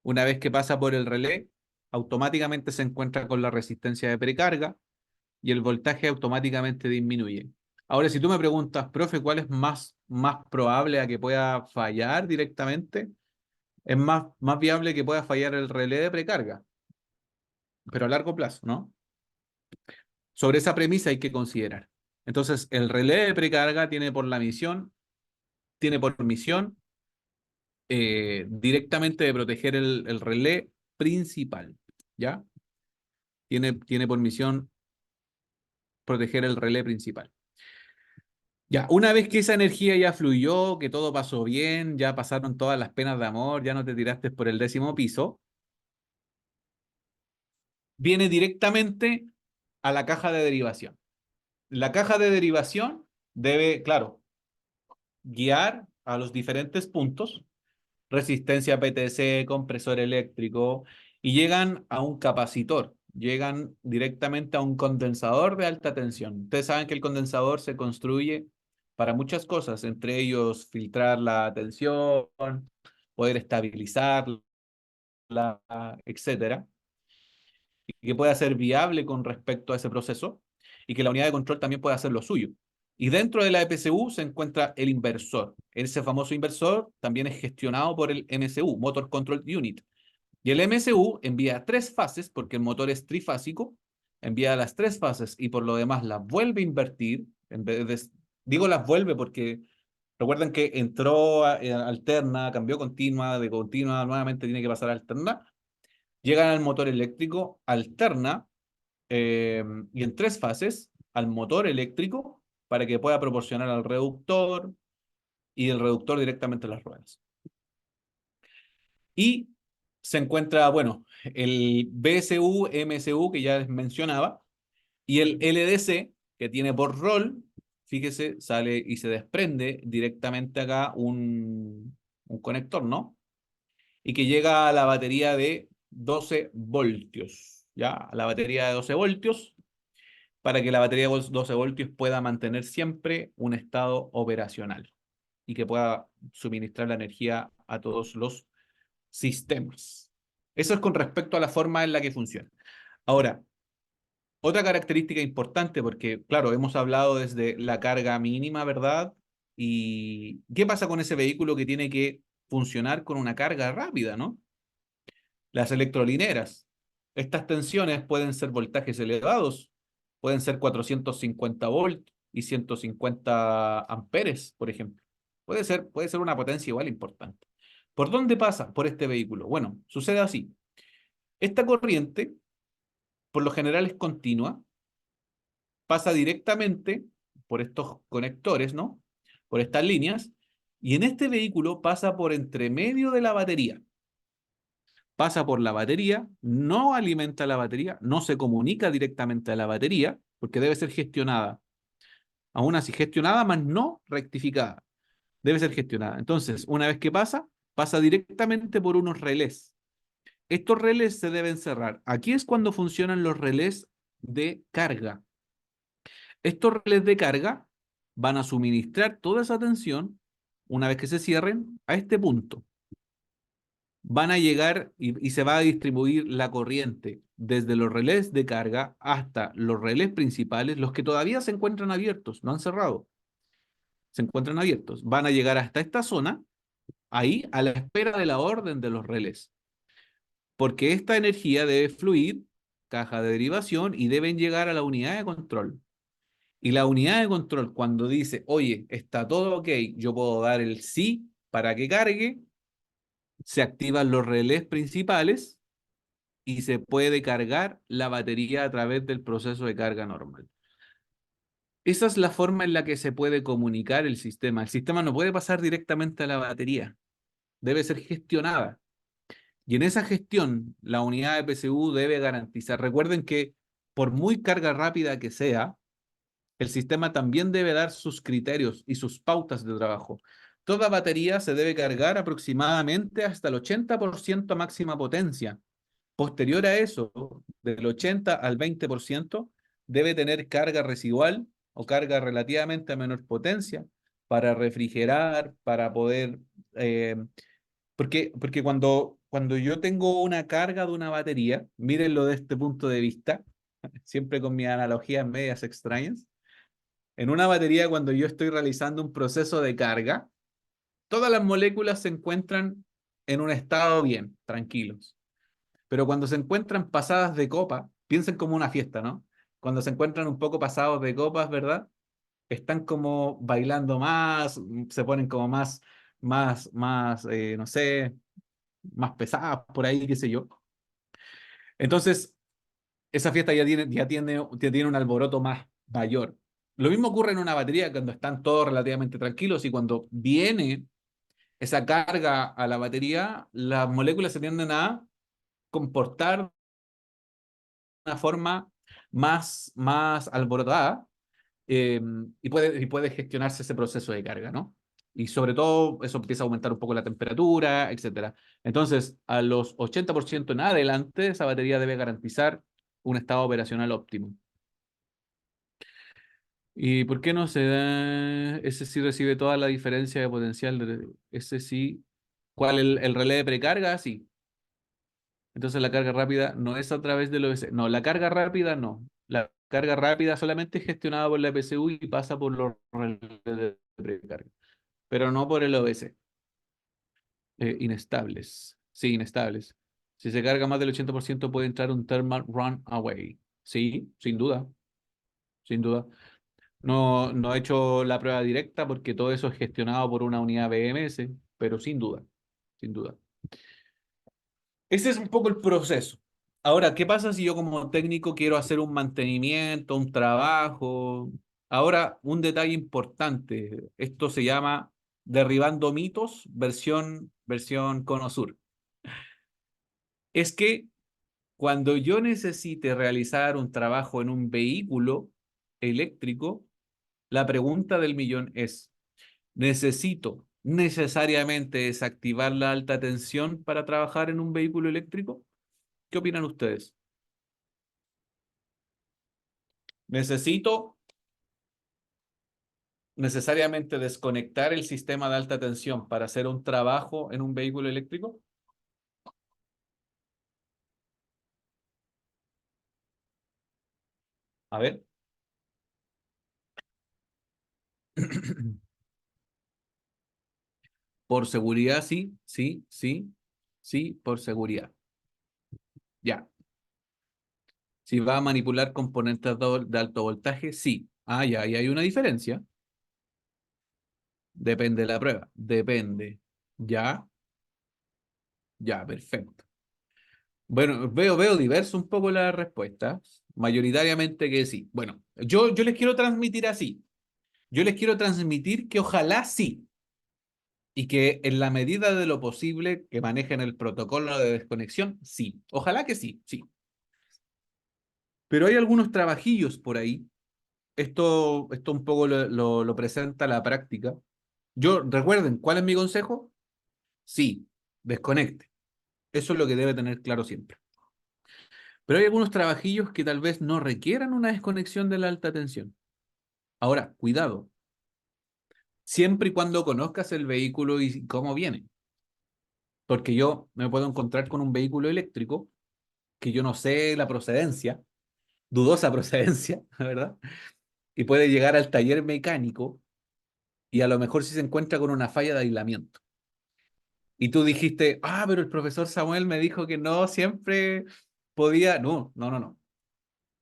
una vez que pasa por el relé, automáticamente se encuentra con la resistencia de precarga y el voltaje automáticamente disminuye. Ahora, si tú me preguntas, profe, ¿cuál es más probable a que pueda fallar directamente? Es más viable que pueda fallar el relé de precarga, pero a largo plazo, ¿no? Sobre esa premisa hay que considerar. Entonces, el relé de precarga tiene por misión directamente de proteger el relé principal, ¿ya? Tiene por misión proteger el relé principal. Ya, una vez que esa energía ya fluyó, que todo pasó bien, ya pasaron todas las penas de amor, ya no te tiraste por el 10º piso, viene directamente a la caja de derivación. La caja de derivación debe, claro, guiar a los diferentes puntos, resistencia PTC, compresor eléctrico, y llegan a un capacitor, llegan directamente a un condensador de alta tensión. Ustedes saben que el condensador se construye para muchas cosas, entre ellos filtrar la tensión, poder estabilizarla, etcétera, y que pueda ser viable con respecto a ese proceso, y que la unidad de control también pueda hacer lo suyo. Y dentro de la EPCU se encuentra el inversor. Ese famoso inversor también es gestionado por el MCU, Motor Control Unit. Y el MCU envía 3 fases, porque el motor es trifásico, envía las 3 fases y por lo demás las vuelve a invertir. Digo las vuelve porque recuerden que entró alterna, cambió continua, de continua nuevamente tiene que pasar a alterna. Llegan al motor eléctrico, alterna y en 3 fases al motor eléctrico para que pueda proporcionar al reductor y el reductor directamente a las ruedas. Y se encuentra, bueno, el BSU, MSU que ya les mencionaba, y el LDC que tiene por rol, fíjese, sale y se desprende directamente acá un conector, ¿no? Y que llega a la batería de 12 voltios, ¿ya? La batería de 12 voltios, para que la batería de 12 voltios pueda mantener siempre un estado operacional y que pueda suministrar la energía a todos los sistemas. Eso es con respecto a la forma en la que funciona. Ahora, otra característica importante, porque claro, hemos hablado desde la carga mínima, ¿verdad? ¿Y qué pasa con ese vehículo que tiene que funcionar con una carga rápida, ¿no? Las electrolineras. Estas tensiones pueden ser voltajes elevados, pueden ser 450 volt y 150 amperes, por ejemplo. Puede ser una potencia igual importante. ¿Por dónde pasa por este vehículo? Bueno, sucede así. Esta corriente, por lo general, es continua, pasa directamente por estos conectores, ¿no? Por estas líneas, y en este vehículo pasa por entre medio de la batería. Pasa por la batería, no alimenta la batería, no se comunica directamente a la batería, porque debe ser gestionada. Aún así, gestionada, más no rectificada. Debe ser gestionada. Entonces, una vez que pasa, pasa directamente por unos relés. Estos relés se deben cerrar. Aquí es cuando funcionan los relés de carga. Estos relés de carga van a suministrar toda esa tensión, una vez que se cierren, a este punto. Van a llegar y se va a distribuir la corriente desde los relés de carga hasta los relés principales, los que todavía se encuentran abiertos, no han cerrado, se encuentran abiertos. Van a llegar hasta esta zona, ahí, a la espera de la orden de los relés, porque esta energía debe fluir, caja de derivación, y deben llegar a la unidad de control. Y la unidad de control, cuando dice, oye, está todo ok, yo puedo dar el sí para que cargue, se activan los relés principales y se puede cargar la batería a través del proceso de carga normal. Esa es la forma en la que se puede comunicar el sistema. El sistema no puede pasar directamente a la batería, debe ser gestionada. Y en esa gestión, la unidad de PSU debe garantizar. Recuerden que por muy carga rápida que sea, el sistema también debe dar sus criterios y sus pautas de trabajo. Toda batería se debe cargar aproximadamente hasta el 80% a máxima potencia. Posterior a eso, del 80 al 20%, debe tener carga residual o carga relativamente a menor potencia para refrigerar, para poder... porque cuando yo tengo una carga de una batería, mírenlo de este punto de vista, siempre con mis analogías medias extrañas, en una batería cuando yo estoy realizando un proceso de carga, todas las moléculas se encuentran en un estado bien, tranquilos. Pero cuando se encuentran pasadas de copa, piensen como una fiesta, ¿no? Cuando se encuentran un poco pasados de copas, ¿verdad? Están como bailando más, se ponen como no sé, más pesadas por ahí, qué sé yo. Entonces, esa fiesta ya tiene un alboroto más mayor. Lo mismo ocurre en una batería cuando están todos relativamente tranquilos y cuando viene esa carga a la batería, las moléculas se tienden a comportar de una forma más alborotada, y puede gestionarse ese proceso de carga, ¿no? Y sobre todo eso empieza a aumentar un poco la temperatura, etcétera. Entonces, a los 80% en adelante, esa batería debe garantizar un estado operacional óptimo. ¿Y por qué no se da? Ese sí recibe toda la diferencia de potencial. Ese sí. ¿Cuál? El relé de precarga? Sí. Entonces la carga rápida no es a través del OBC. No, la carga rápida no. La carga rápida solamente es gestionada por la PSU y pasa por los relés de precarga, pero no por el OBC. Inestables. Sí, inestables. Si se carga más del 80% puede entrar un thermal runaway. Sí, sin duda, sin duda. No, no he hecho la prueba directa porque todo eso es gestionado por una unidad BMS, pero sin duda, sin duda. Ese es un poco el proceso. Ahora, ¿qué pasa si yo como técnico quiero hacer un mantenimiento, un trabajo? Ahora, un detalle importante. Esto se llama Derribando mitos, versión Cono Sur. Es que cuando yo necesite realizar un trabajo en un vehículo eléctrico, la pregunta del millón es, ¿necesito necesariamente desactivar la alta tensión para trabajar en un vehículo eléctrico? ¿Qué opinan ustedes? ¿Necesito necesariamente desconectar el sistema de alta tensión para hacer un trabajo en un vehículo eléctrico? A ver. Por seguridad, sí, sí, sí, sí, por seguridad. Ya. Si va a manipular componentes de alto voltaje, sí. Ah, ya, y hay una diferencia. Depende de la prueba. Depende. Ya, ya, perfecto. Bueno, veo diverso un poco las respuestas. Mayoritariamente que sí. Bueno, yo les quiero transmitir así. Yo les quiero transmitir que ojalá sí. Y que en la medida de lo posible que manejen el protocolo de desconexión, sí. Ojalá que sí, sí. Pero hay algunos trabajillos por ahí. Esto un poco lo presenta la práctica. Recuerden, ¿cuál es mi consejo? Sí, desconecte. Eso es lo que debe tener claro siempre. Pero hay algunos trabajillos que tal vez no requieran una desconexión de la alta tensión. Ahora, cuidado, siempre y cuando conozcas el vehículo y cómo viene. Porque yo me puedo encontrar con un vehículo eléctrico que yo no sé la procedencia, dudosa procedencia, ¿verdad? Y puede llegar al taller mecánico y a lo mejor si se encuentra con una falla de aislamiento. Y tú dijiste, ah, pero el profesor Samuel me dijo que no siempre podía. No, no, no, no.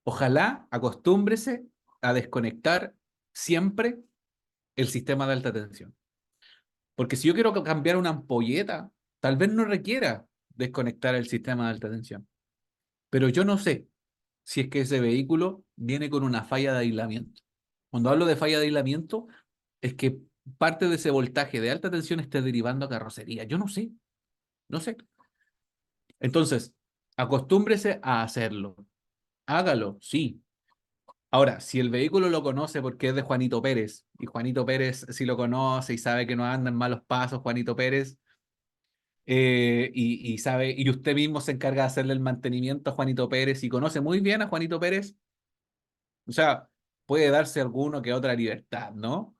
Ojalá acostúmbrese a desconectar siempre el sistema de alta tensión. Porque si yo quiero cambiar una ampolleta, tal vez no requiera desconectar el sistema de alta tensión. Pero yo no sé si es que ese vehículo viene con una falla de aislamiento. Cuando hablo de falla de aislamiento, es que parte de ese voltaje de alta tensión esté derivando a carrocería. Yo no sé, no sé. Entonces, acostúmbrese a hacerlo. Hágalo, sí. Ahora, si el vehículo lo conoce porque es de Juanito Pérez, y Juanito Pérez si lo conoce y sabe que no anda en malos pasos, Juanito Pérez, y sabe, y usted mismo se encarga de hacerle el mantenimiento a Juanito Pérez y conoce muy bien a Juanito Pérez, o sea, puede darse alguno que otra libertad, ¿no?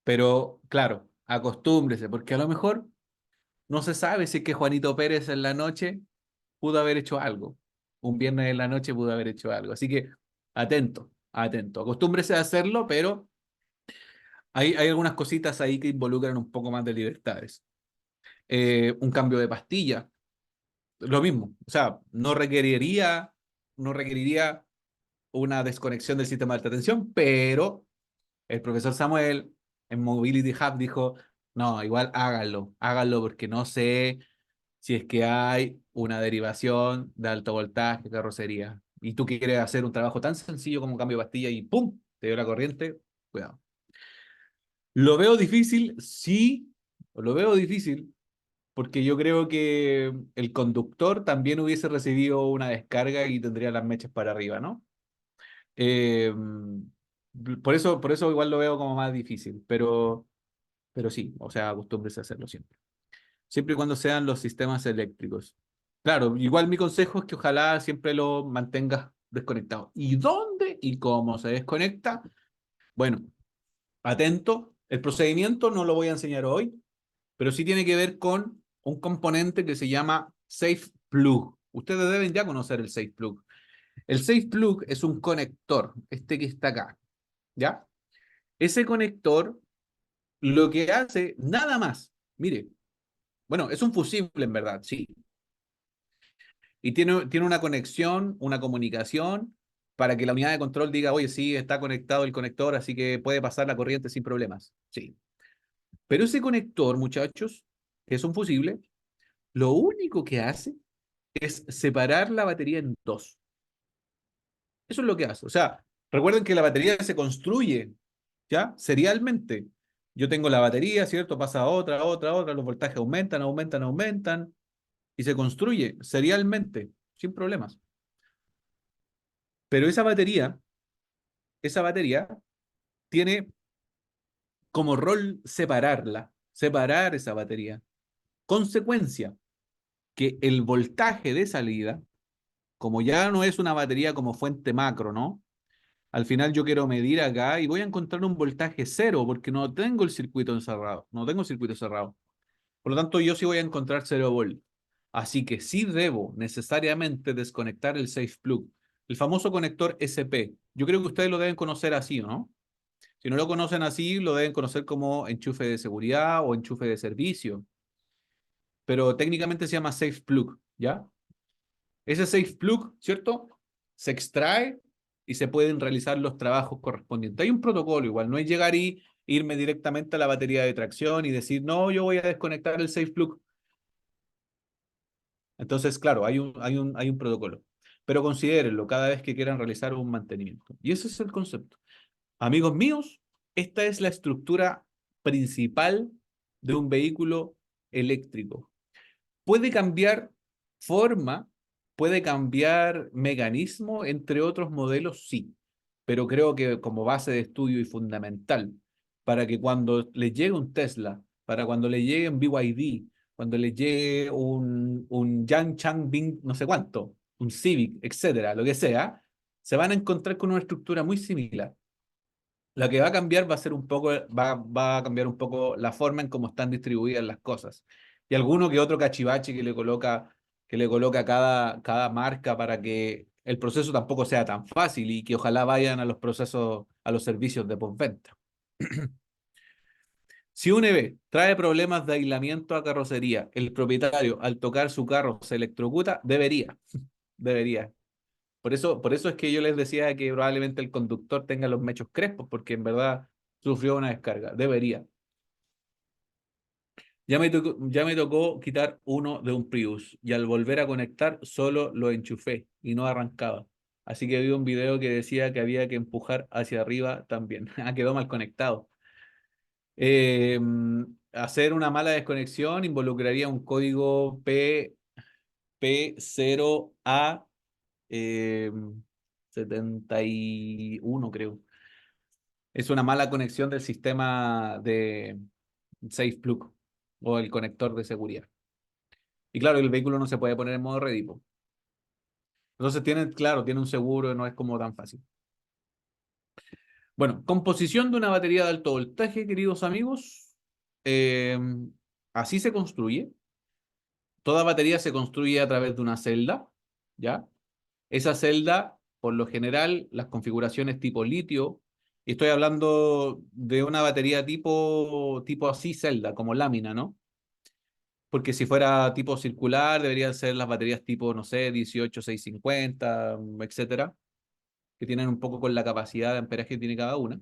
Pero claro, acostúmbrese, porque a lo mejor no se sabe si es que Juanito Pérez en la noche pudo haber hecho algo. Un viernes en la noche pudo haber hecho algo. Así que atento, atento. Acostúmbrese a hacerlo, pero hay algunas cositas ahí que involucran un poco más de libertades. Un cambio de pastilla, lo mismo. O sea, no requeriría una desconexión del sistema de alta tensión, pero el profesor Samuel en Mobility Hub dijo, no, igual háganlo, háganlo porque no sé si es que hay una derivación de alto voltaje, carrocería, y tú quieres hacer un trabajo tan sencillo como un cambio de pastilla y ¡pum! Te dio la corriente, cuidado. ¿Lo veo difícil? Sí, lo veo difícil, porque yo creo que el conductor también hubiese recibido una descarga y tendría las mechas para arriba, ¿no? Eh, por eso igual lo veo como más difícil, pero sí, o sea, acostúmbrese a hacerlo siempre. Siempre y cuando sean los sistemas eléctricos. Claro, igual mi consejo es que ojalá siempre lo mantengas desconectado. ¿Y dónde y cómo se desconecta? Bueno, atento. El procedimiento no lo voy a enseñar hoy, pero sí tiene que ver con un componente que se llama Safe Plug. Ustedes deben ya conocer el Safe Plug. El Safe Plug es un conector, este que está acá, ¿ya? Ese conector lo que hace nada más, mire, bueno, es un fusible en verdad, sí, y tiene una conexión, una comunicación para que la unidad de control diga, oye, sí, está conectado el conector, así que puede pasar la corriente sin problemas. Sí. Pero ese conector, muchachos, que es un fusible, lo único que hace es separar la batería en dos. Eso es lo que hace. O sea, recuerden que la batería se construye, ¿ya? Serialmente. Yo tengo la batería, ¿cierto? Pasa a otra, otra, otra, los voltajes aumentan, aumentan, aumentan, y se construye serialmente, sin problemas. Pero esa batería tiene como rol separar esa batería. Consecuencia, que el voltaje de salida como ya no es una batería como fuente macro, ¿no? Al final yo quiero medir acá y voy a encontrar un voltaje cero porque no tengo el circuito encerrado, no tengo el circuito cerrado. Por lo tanto, yo sí voy a encontrar 0 volt. Así que sí debo necesariamente desconectar el safe plug, el famoso conector SP. Yo creo que ustedes lo deben conocer así, ¿no? Si no lo conocen así, lo deben conocer como enchufe de seguridad o enchufe de servicio, pero técnicamente se llama safe plug, ¿ya? Ese safe plug, ¿cierto? Se extrae y se pueden realizar los trabajos correspondientes. Hay un protocolo igual, no es llegar y irme directamente a la batería de tracción y decir, no, yo voy a desconectar el safe plug. Entonces, claro, hay un protocolo. Pero considérenlo cada vez que quieran realizar un mantenimiento. Y ese es el concepto. Amigos míos, esta es la estructura principal de un vehículo eléctrico. Puede cambiar forma, puede cambiar mecanismo entre otros modelos, sí, pero creo que como base de estudio y fundamental para que cuando le llegue un Tesla, para cuando le llegue un BYD, cuando le llegue un Yang Bing no sé cuánto, un Civic, etcétera, lo que sea, se van a encontrar con una estructura muy similar. La que va a cambiar va a ser un poco, va a cambiar un poco la forma en cómo están distribuidas las cosas. Y alguno que otro cachivache que le coloca cada marca para que el proceso tampoco sea tan fácil y que ojalá vayan a los procesos, a los servicios de postventa. Si un EV trae problemas de aislamiento a carrocería, el propietario al tocar su carro se electrocuta, debería. Por eso es que yo les decía que probablemente el conductor tenga los mechos crespos, porque en verdad sufrió una descarga. Debería. Ya me tocó quitar uno de un Prius y al volver a conectar solo lo enchufé y no arrancaba. Así que vi un video que decía que había que empujar hacia arriba también. Ah, quedó mal conectado. Eh, Hacer una mala desconexión involucraría un código P0A 71, creo. Es una mala conexión del sistema de SafePlug o el conector de seguridad. Y claro, el vehículo no se puede poner en modo ready, po. Entonces claro, tiene un seguro, no es como tan fácil. Bueno, composición de una batería de alto voltaje, queridos amigos. Eh, Así se construye. Toda batería se construye a través de una celda, ¿ya? Esa celda, por lo general, las configuraciones tipo litio, y estoy hablando de una batería tipo así celda, como lámina, ¿no? Porque si fuera tipo circular, deberían ser las baterías tipo, no sé, 18650, etcétera, que tienen un poco con la capacidad de amperaje que tiene cada una.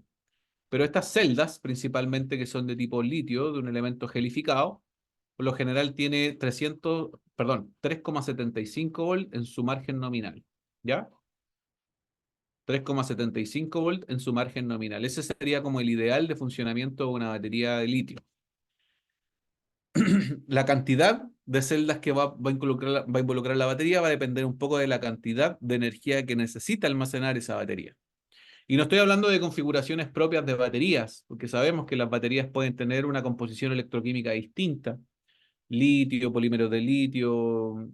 Pero estas celdas, principalmente que son de tipo litio, de un elemento gelificado, por lo general tiene 3,75 volt en su margen nominal, ¿ya? 3,75 volt en su margen nominal. Ese sería como el ideal de funcionamiento de una batería de litio. La cantidad de celdas que va a involucrar la batería va a depender un poco de la cantidad de energía que necesita almacenar esa batería. Y no estoy hablando de configuraciones propias de baterías, porque sabemos que las baterías pueden tener una composición electroquímica distinta. Litio, polímeros de litio,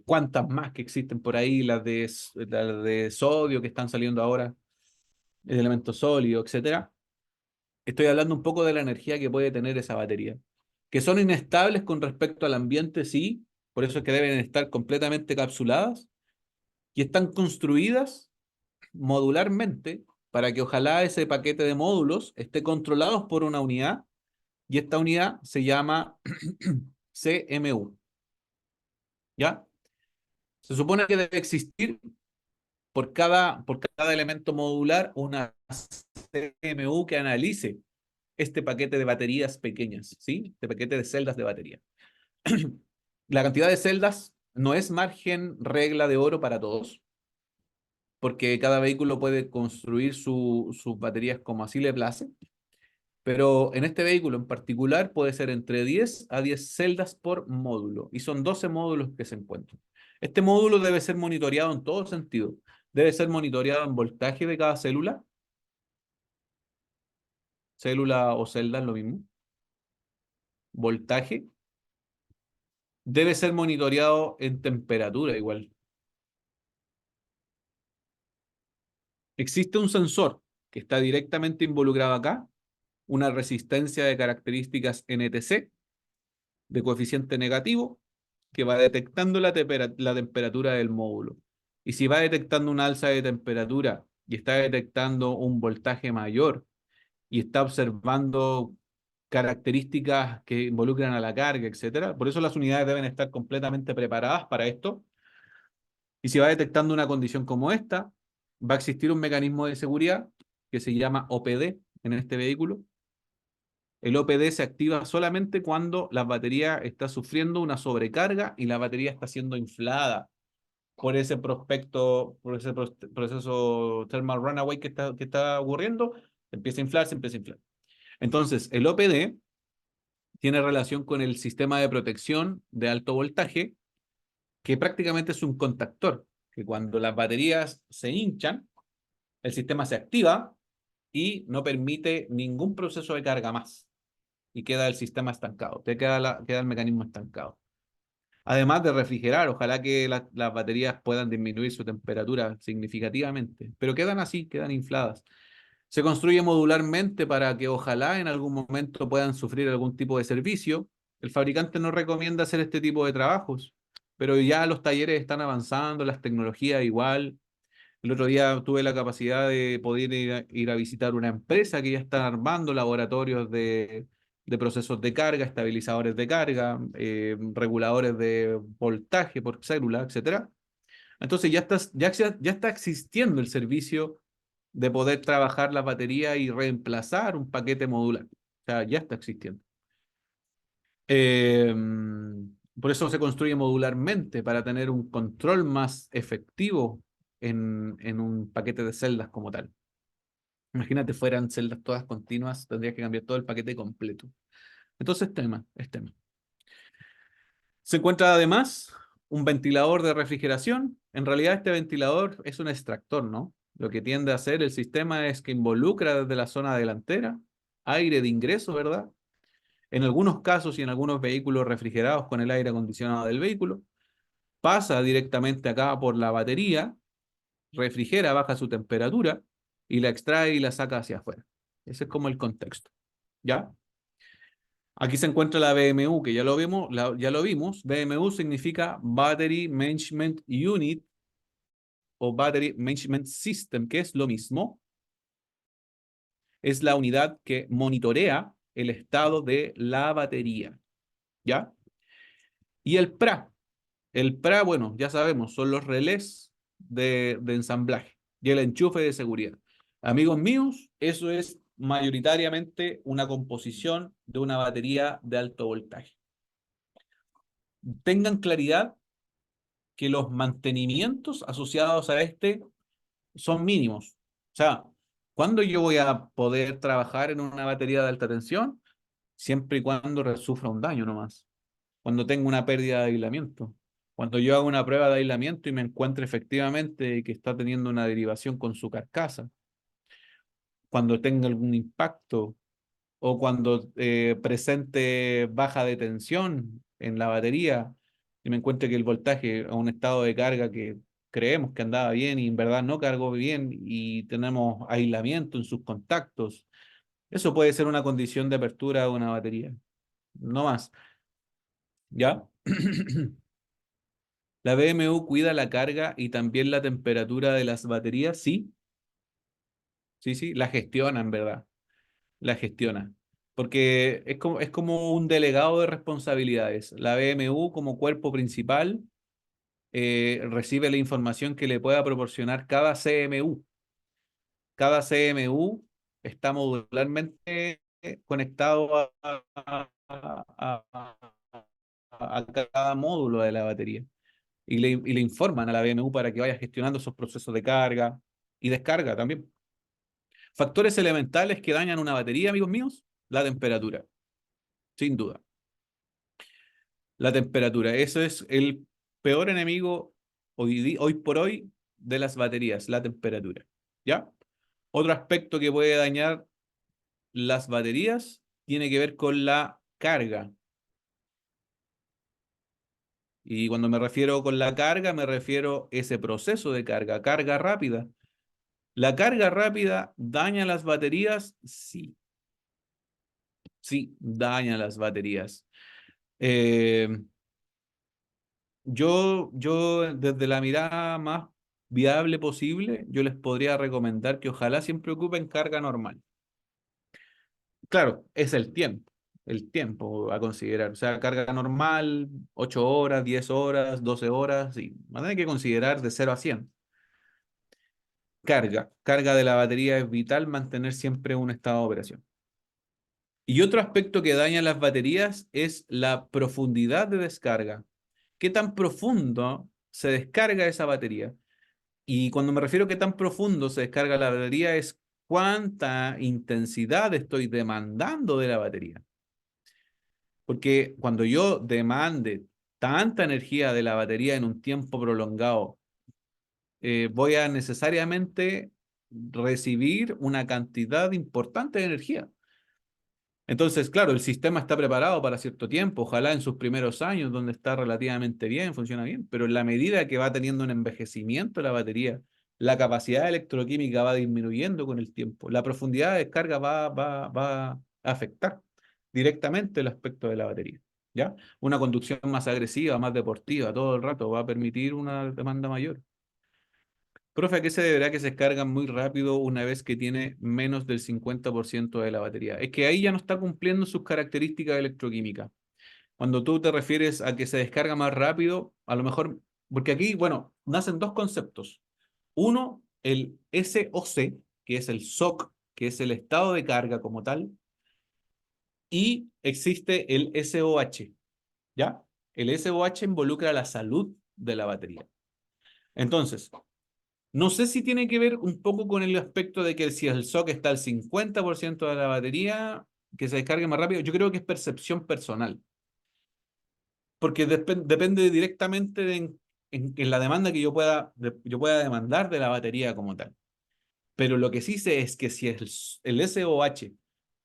cuántas más que existen por ahí, las de sodio que están saliendo ahora, el elemento sólido, etcétera. Estoy hablando un poco de la energía que puede tener esa batería. Que son inestables con respecto al ambiente, sí, por eso es que deben estar completamente capsuladas y están construidas modularmente para que ojalá ese paquete de módulos esté controlado por una unidad y esta unidad se llama CMU, ¿ya? Se supone que debe existir por cada elemento modular una CMU que analice este paquete de baterías pequeñas, ¿sí? Este paquete de celdas de batería. La cantidad de celdas no es margen regla de oro para todos, porque cada vehículo puede construir sus baterías como así le place, pero en este vehículo en particular puede ser entre 10 a 10 celdas por módulo, y son 12 módulos que se encuentran. Este módulo debe ser monitoreado en todo sentido. Debe ser monitoreado en voltaje de cada célula o celda es lo mismo, voltaje. Debe ser monitoreado en temperatura igual. Existe un sensor que está directamente involucrado acá, una resistencia de características NTC, de coeficiente negativo, que va detectando la temperatura del módulo. Y si va detectando una alza de temperatura y está detectando un voltaje mayor y está observando características que involucran a la carga, etcétera, por eso las unidades deben estar completamente preparadas para esto. Y si va detectando una condición como esta, va a existir un mecanismo de seguridad que se llama OPD en este vehículo. El OPD se activa solamente cuando la batería está sufriendo una sobrecarga y la batería está siendo inflada por ese por ese proceso thermal runaway que está ocurriendo, empieza a inflar, se empieza a inflar. Entonces, el OPD tiene relación con el sistema de protección de alto voltaje, que prácticamente es un contactor, que cuando las baterías se hinchan, el sistema se activa y no permite ningún proceso de carga más. Y queda el sistema estancado, queda el mecanismo estancado. Además de refrigerar, ojalá que las baterías puedan disminuir su temperatura significativamente, pero quedan así, quedan infladas. Se construye modularmente para que ojalá en algún momento puedan sufrir algún tipo de servicio. El fabricante no recomienda hacer este tipo de trabajos, pero ya los talleres están avanzando, las tecnologías igual. El otro día tuve la capacidad de poder ir a visitar una empresa que ya está armando laboratorios de procesos de carga, estabilizadores de carga, reguladores de voltaje por célula, etcétera. Entonces ya está existiendo el servicio de poder trabajar la batería y reemplazar un paquete modular. O sea, ya está existiendo. Eh, por eso se construye modularmente, para tener un control más efectivo en un paquete de celdas como tal. Imagínate, fueran celdas todas continuas, tendrías que cambiar todo el paquete completo. Entonces, es tema. Se encuentra además un ventilador de refrigeración. En realidad, este ventilador es un extractor, ¿no? Lo que tiende a hacer el sistema es que involucra desde la zona delantera aire de ingreso, ¿verdad? En algunos casos y en algunos vehículos refrigerados con el aire acondicionado del vehículo, pasa directamente acá por la batería, refrigera, baja su temperatura y la extrae y la saca hacia afuera. Ese es como el contexto, ¿ya? Aquí se encuentra la BMU, que ya lo vimos, ya lo vimos. BMU significa Battery Management Unit o Battery Management System, que es lo mismo. Es la unidad que monitorea el estado de la batería, ¿ya? Y el PRA. El PRA, bueno, ya sabemos, son los relés de ensamblaje y el enchufe de seguridad. Amigos míos, eso es mayoritariamente una composición de una batería de alto voltaje. Tengan claridad que los mantenimientos asociados a este son mínimos. O sea, ¿cuándo yo voy a poder trabajar en una batería de alta tensión? Siempre y cuando sufra un daño nomás. Cuando tengo una pérdida de aislamiento. Cuando yo hago una prueba de aislamiento y me encuentre efectivamente que está teniendo una derivación con su carcasa. Cuando tenga algún impacto o cuando presente baja de tensión en la batería y me encuentre que el voltaje a un estado de carga que creemos que andaba bien y en verdad no cargó bien y tenemos aislamiento en sus contactos. Eso puede ser una condición de apertura de una batería, no más. ¿Ya? La BMU cuida la carga y también la temperatura de las baterías, sí, sí, sí, la gestiona en verdad, la gestiona. Porque es como un delegado de responsabilidades. La BMU como cuerpo principal recibe la información que le pueda proporcionar cada CMU. Cada CMU está modularmente conectado a cada módulo de la batería y le informan a la BMU para que vaya gestionando esos procesos de carga y descarga también. Factores elementales que dañan una batería, amigos míos, la temperatura, sin duda. La temperatura, eso es el peor enemigo hoy por hoy de las baterías, la temperatura. ¿Ya? Otro aspecto que puede dañar las baterías tiene que ver con la carga. Y cuando me refiero con la carga, me refiero a ese proceso de carga, carga rápida. ¿La carga rápida daña las baterías? Sí, sí, daña las baterías. Eh, yo desde la mirada más viable posible, yo les podría recomendar que ojalá siempre ocupen carga normal. Claro, es el tiempo a considerar. O sea, carga normal, 8 horas, 10 horas, 12 horas, sí. Van a tener que considerar de 0 a 100. Carga de la batería es vital mantener siempre un estado de operación. Y otro aspecto que daña las baterías es la profundidad de descarga. ¿Qué tan profundo se descarga esa batería? Y cuando me refiero a qué tan profundo se descarga la batería es cuánta intensidad estoy demandando de la batería. Porque cuando yo demande tanta energía de la batería en un tiempo prolongado, voy a necesariamente recibir una cantidad importante de energía. Entonces, claro, el sistema está preparado para cierto tiempo, ojalá en sus primeros años, donde está relativamente bien, funciona bien, pero en la medida que va teniendo un envejecimiento la batería, la capacidad electroquímica va disminuyendo con el tiempo, la profundidad de descarga va a afectar directamente el aspecto de la batería, ¿ya? Una conducción más agresiva, más deportiva, todo el rato va a permitir una demanda mayor. Profe, ¿a qué se deberá que se descargan muy rápido una vez que tiene menos del 50% de la batería? Es que ahí ya no está cumpliendo sus características electroquímicas. Cuando tú te refieres a que se descarga más rápido, a lo mejor, porque aquí, bueno, nacen dos conceptos. Uno, el SOC, que es el SOC, que es el estado de carga como tal, y existe el SOH, ¿ya? El SOH involucra la salud de la batería. Entonces, no sé si tiene que ver un poco con el aspecto de que si el SOC está al 50% de la batería, que se descargue más rápido. Yo creo que es percepción personal, porque depende directamente en la demanda que yo pueda demandar de la batería como tal. Pero lo que sí sé es que si el SOH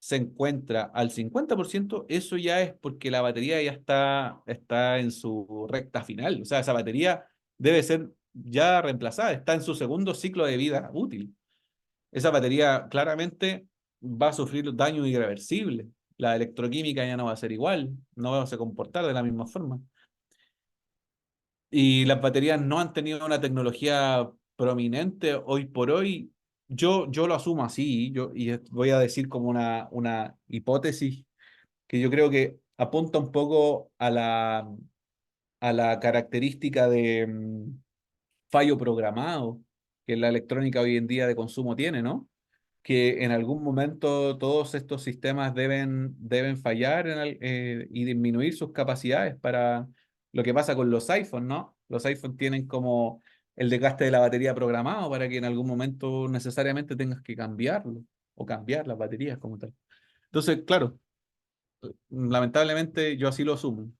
se encuentra al 50%, eso ya es porque la batería ya está en su recta final. O sea, esa batería debe ser ya reemplazada, está en su segundo ciclo de vida útil. Esa batería claramente va a sufrir daño irreversible. La electroquímica ya no va a ser igual, no va a se comportar de la misma forma. Y las baterías no han tenido una tecnología prominente hoy por hoy. Yo lo asumo así, voy a decir como una hipótesis que yo creo que apunta un poco a la característica de fallo programado que la electrónica hoy en día de consumo tiene, ¿no? Que en algún momento todos estos sistemas deben fallar y disminuir sus capacidades para lo que pasa con los iPhones, ¿no? Los iPhones tienen como el desgaste de la batería programado para que en algún momento necesariamente tengas que cambiarlo o cambiar las baterías como tal. Entonces, claro, lamentablemente yo así lo asumo.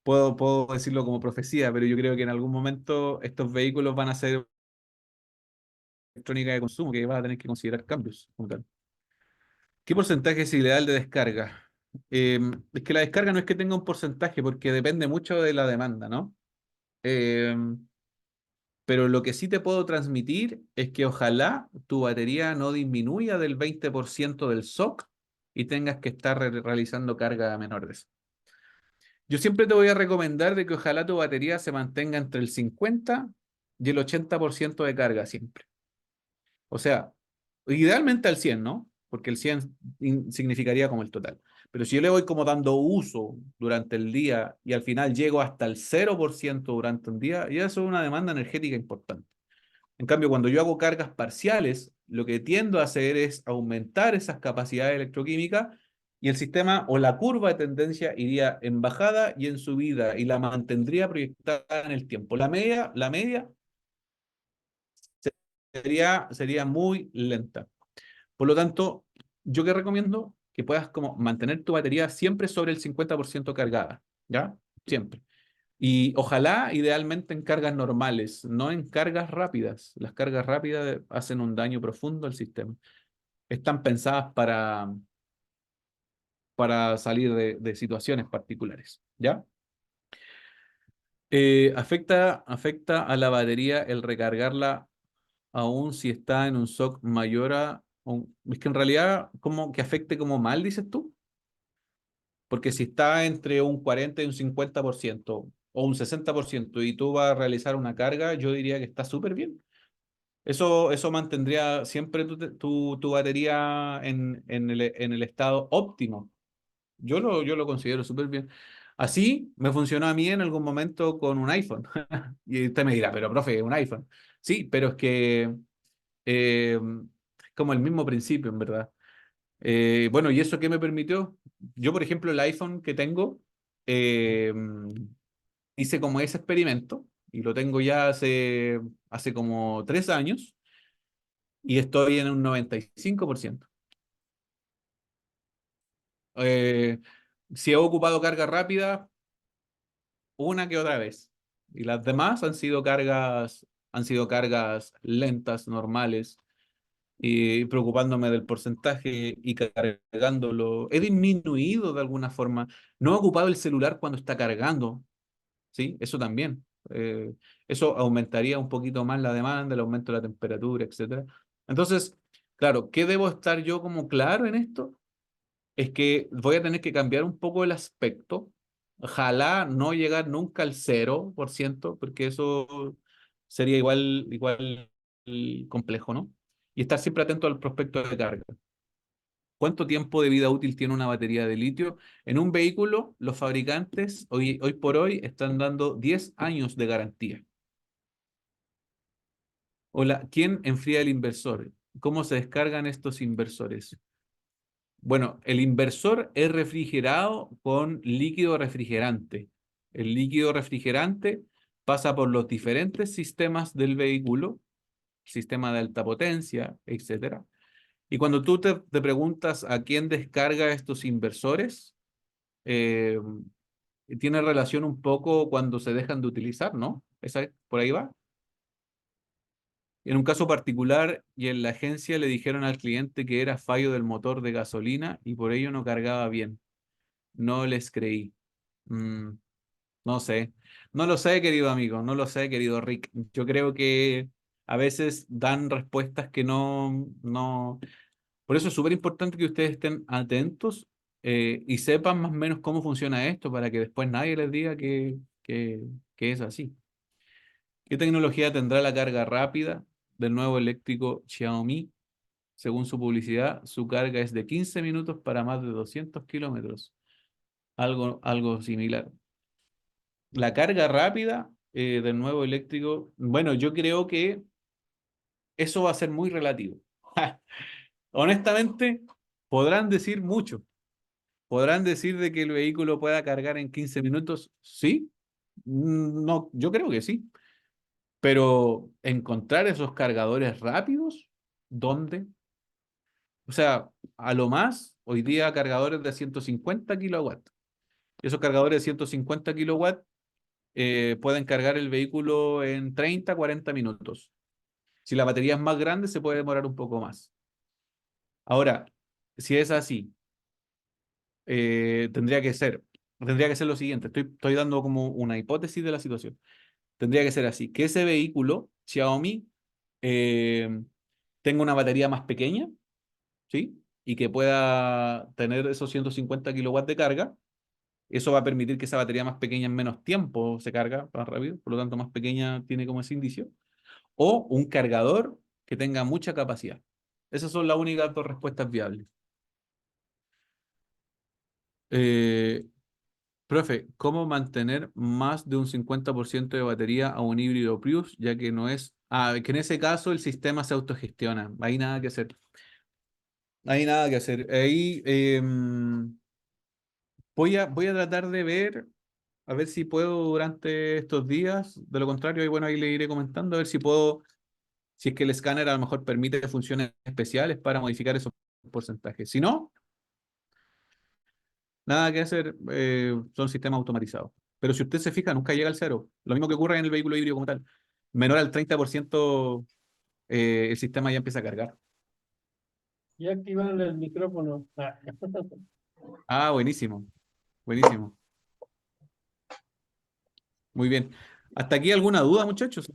Puedo decirlo como profecía, pero yo creo que en algún momento estos vehículos van a ser electrónica de consumo, que va a tener que considerar cambios como tal. ¿Qué porcentaje es ideal de descarga? Es que la descarga no es que tenga un porcentaje, porque depende mucho de la demanda, ¿no? Eh, pero lo que sí te puedo transmitir es que ojalá tu batería no disminuya del 20% del SOC y tengas que estar realizando carga menor de eso. Yo siempre te voy a recomendar de que ojalá tu batería se mantenga entre el 50 y el 80% de carga siempre. O sea, idealmente al 100, ¿no? Porque el 100 significaría como el total. Pero si yo le voy como dando uso durante el día y al final llego hasta el 0% durante un día, ya eso es una demanda energética importante. En cambio, cuando yo hago cargas parciales, lo que tiendo a hacer es aumentar esas capacidades electroquímicas y el sistema o la curva de tendencia iría en bajada y en subida y la mantendría proyectada en el tiempo. La media sería muy lenta. Por lo tanto, yo que recomiendo que puedas como mantener tu batería siempre sobre el 50% cargada, ¿ya? Siempre. Y ojalá, idealmente, en cargas normales, no en cargas rápidas. Las cargas rápidas hacen un daño profundo al sistema. Están pensadas para salir de situaciones particulares, ¿ya? Afecta a la batería el recargarla. aún si está en un SOC mayor a... Es que en realidad, como que afecte como mal, dices tú. Porque si está entre un 40 y un 50% o un 60% y tú vas a realizar una carga, yo diría que está súper bien. Eso mantendría siempre tu batería en el estado óptimo. Yo lo considero súper bien. Así me funcionó a mí en algún momento con un iPhone. Y usted me dirá, pero profe, un iPhone. Sí, pero es que es como el mismo principio, en verdad. Bueno, ¿y eso qué me permitió? Yo, por ejemplo, el iPhone que tengo, eh, hice como ese experimento y lo tengo ya hace como 3 años y estoy en un 95%. Eh, si he ocupado carga rápida, una que otra vez. Y las demás han sido cargas lentas, normales, y preocupándome del porcentaje y cargándolo. He disminuido de alguna forma. No he ocupado el celular cuando está cargando, ¿sí? Eso también. Eso aumentaría un poquito más la demanda, el aumento de la temperatura, etcétera. Entonces, claro, ¿qué debo estar yo como claro en esto? Es que voy a tener que cambiar un poco el aspecto. Ojalá no llegar nunca al 0%, porque eso sería igual complejo, ¿no? Y estar siempre atento al prospecto de carga. ¿Cuánto tiempo de vida útil tiene una batería de litio? En un vehículo, los fabricantes hoy por hoy están dando 10 años de garantía. Hola, ¿quién enfría el inversor? ¿Cómo se descargan estos inversores? Bueno, el inversor es refrigerado con líquido refrigerante. El líquido refrigerante pasa por los diferentes sistemas del vehículo, sistema de alta potencia, etcétera. Y cuando tú te preguntas a quién descarga estos inversores, eh, tiene relación un poco cuando se dejan de utilizar, ¿no? Por ahí va. En un caso particular, y en la agencia le dijeron al cliente que era fallo del motor de gasolina y por ello no cargaba bien. No les creí. Mm, no sé. No lo sé, querido amigo. No lo sé, querido Rick. Yo creo que a veces dan respuestas que no. Por eso es súper importante que ustedes estén atentos, y sepan más o menos cómo funciona esto para que después nadie les diga que es así. ¿Qué tecnología tendrá la carga rápida del nuevo eléctrico Xiaomi? Según su publicidad, su carga es de 15 minutos para más de 200 kilómetros. Algo similar. La carga rápida, del nuevo eléctrico, bueno, yo creo que eso va a ser muy relativo. Honestamente, podrán decir mucho. Podrán decir de que el vehículo pueda cargar en 15 minutos. Sí. No, yo creo que sí. Pero encontrar esos cargadores rápidos, ¿dónde? O sea, a lo más, hoy día cargadores de 150 kilowatts. Esos cargadores de 150 kilowatts, pueden cargar el vehículo en 30, 40 minutos. Si la batería es más grande, se puede demorar un poco más. Ahora, si es así, tendría que ser lo siguiente. Estoy dando como una hipótesis de la situación. Tendría que ser así, que ese vehículo, Xiaomi, eh, tenga una batería más pequeña, ¿sí? Y que pueda tener esos 150 kilowatts de carga. Eso va a permitir que esa batería más pequeña en menos tiempo se carga más rápido, por lo tanto más pequeña tiene como ese indicio. O un cargador que tenga mucha capacidad. Esas son las únicas dos respuestas viables. Eh, Profe, ¿cómo mantener más de un 50% de batería a un híbrido Prius, ya que no es... que en ese caso el sistema se autogestiona. Hay nada que hacer. Hay nada que hacer. Ahí, voy a tratar de ver, a ver si puedo durante estos días. De lo contrario, ahí, bueno, ahí le iré comentando, a ver si puedo, si es que el escáner a lo mejor permite funciones especiales para modificar esos porcentajes. Si no, nada que hacer, son sistemas automatizados. Pero si usted se fija, nunca llega al cero. Lo mismo que ocurre en el vehículo híbrido como tal. Menor al 30%, el sistema ya empieza a cargar.
Ya activaron el micrófono. Ah,
Ah, buenísimo, buenísimo. Muy bien. ¿Hasta aquí alguna duda, muchachos?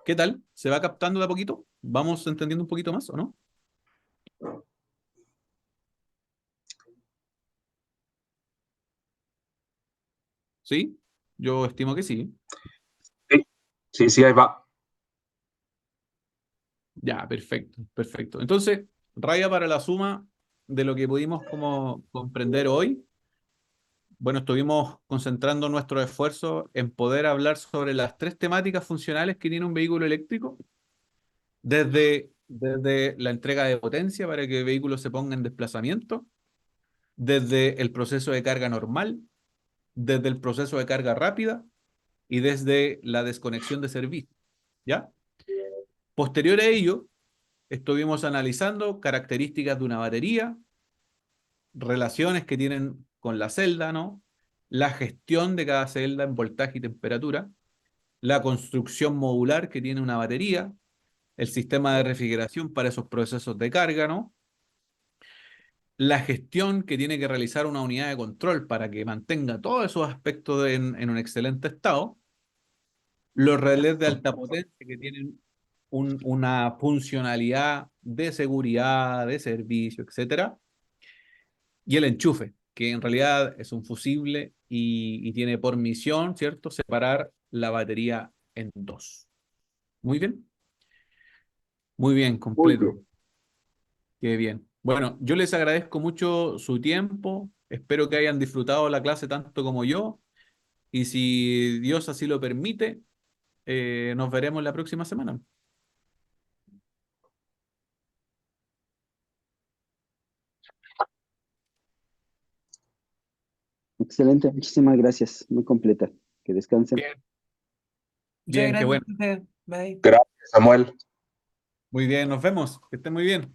¿Qué tal? ¿Se va captando de a poquito? ¿Vamos entendiendo un poquito más o no? ¿Sí? Yo estimo que sí.
Sí, sí, sí, ahí va.
Ya, perfecto, perfecto. Entonces, raya para la suma de lo que pudimos como comprender hoy. Bueno, estuvimos concentrando nuestros esfuerzos en poder hablar sobre las tres temáticas funcionales que tiene un vehículo eléctrico, desde la entrega de potencia para que el vehículo se ponga en desplazamiento, desde el proceso de carga normal, desde el proceso de carga rápida y desde la desconexión de servicio. ¿Ya? Posterior a ello, estuvimos analizando características de una batería, relaciones que tienen con la celda, ¿no? La gestión de cada celda en voltaje y temperatura, la construcción modular que tiene una batería, el sistema de refrigeración para esos procesos de carga, ¿no? La gestión que tiene que realizar una unidad de control para que mantenga todos esos aspectos en un excelente estado, los relés de alta potencia que tienen una funcionalidad de seguridad, de servicio, etcétera, y el enchufe, que en realidad es un fusible y tiene por misión, ¿cierto?, separar la batería en dos. Muy bien,
Muy
completo.
bien.
Qué bien. Bueno, yo les agradezco mucho su tiempo. Espero que hayan disfrutado la clase tanto como yo. Y si Dios así lo permite, nos veremos la próxima semana.
Excelente, muchísimas gracias. Muy completa. Que descansen.
Bien,
Muchas
bien, qué
gracias,
bueno.
profe. Bye.
Gracias, Samuel.
Muy bien, nos vemos. Que estén muy bien.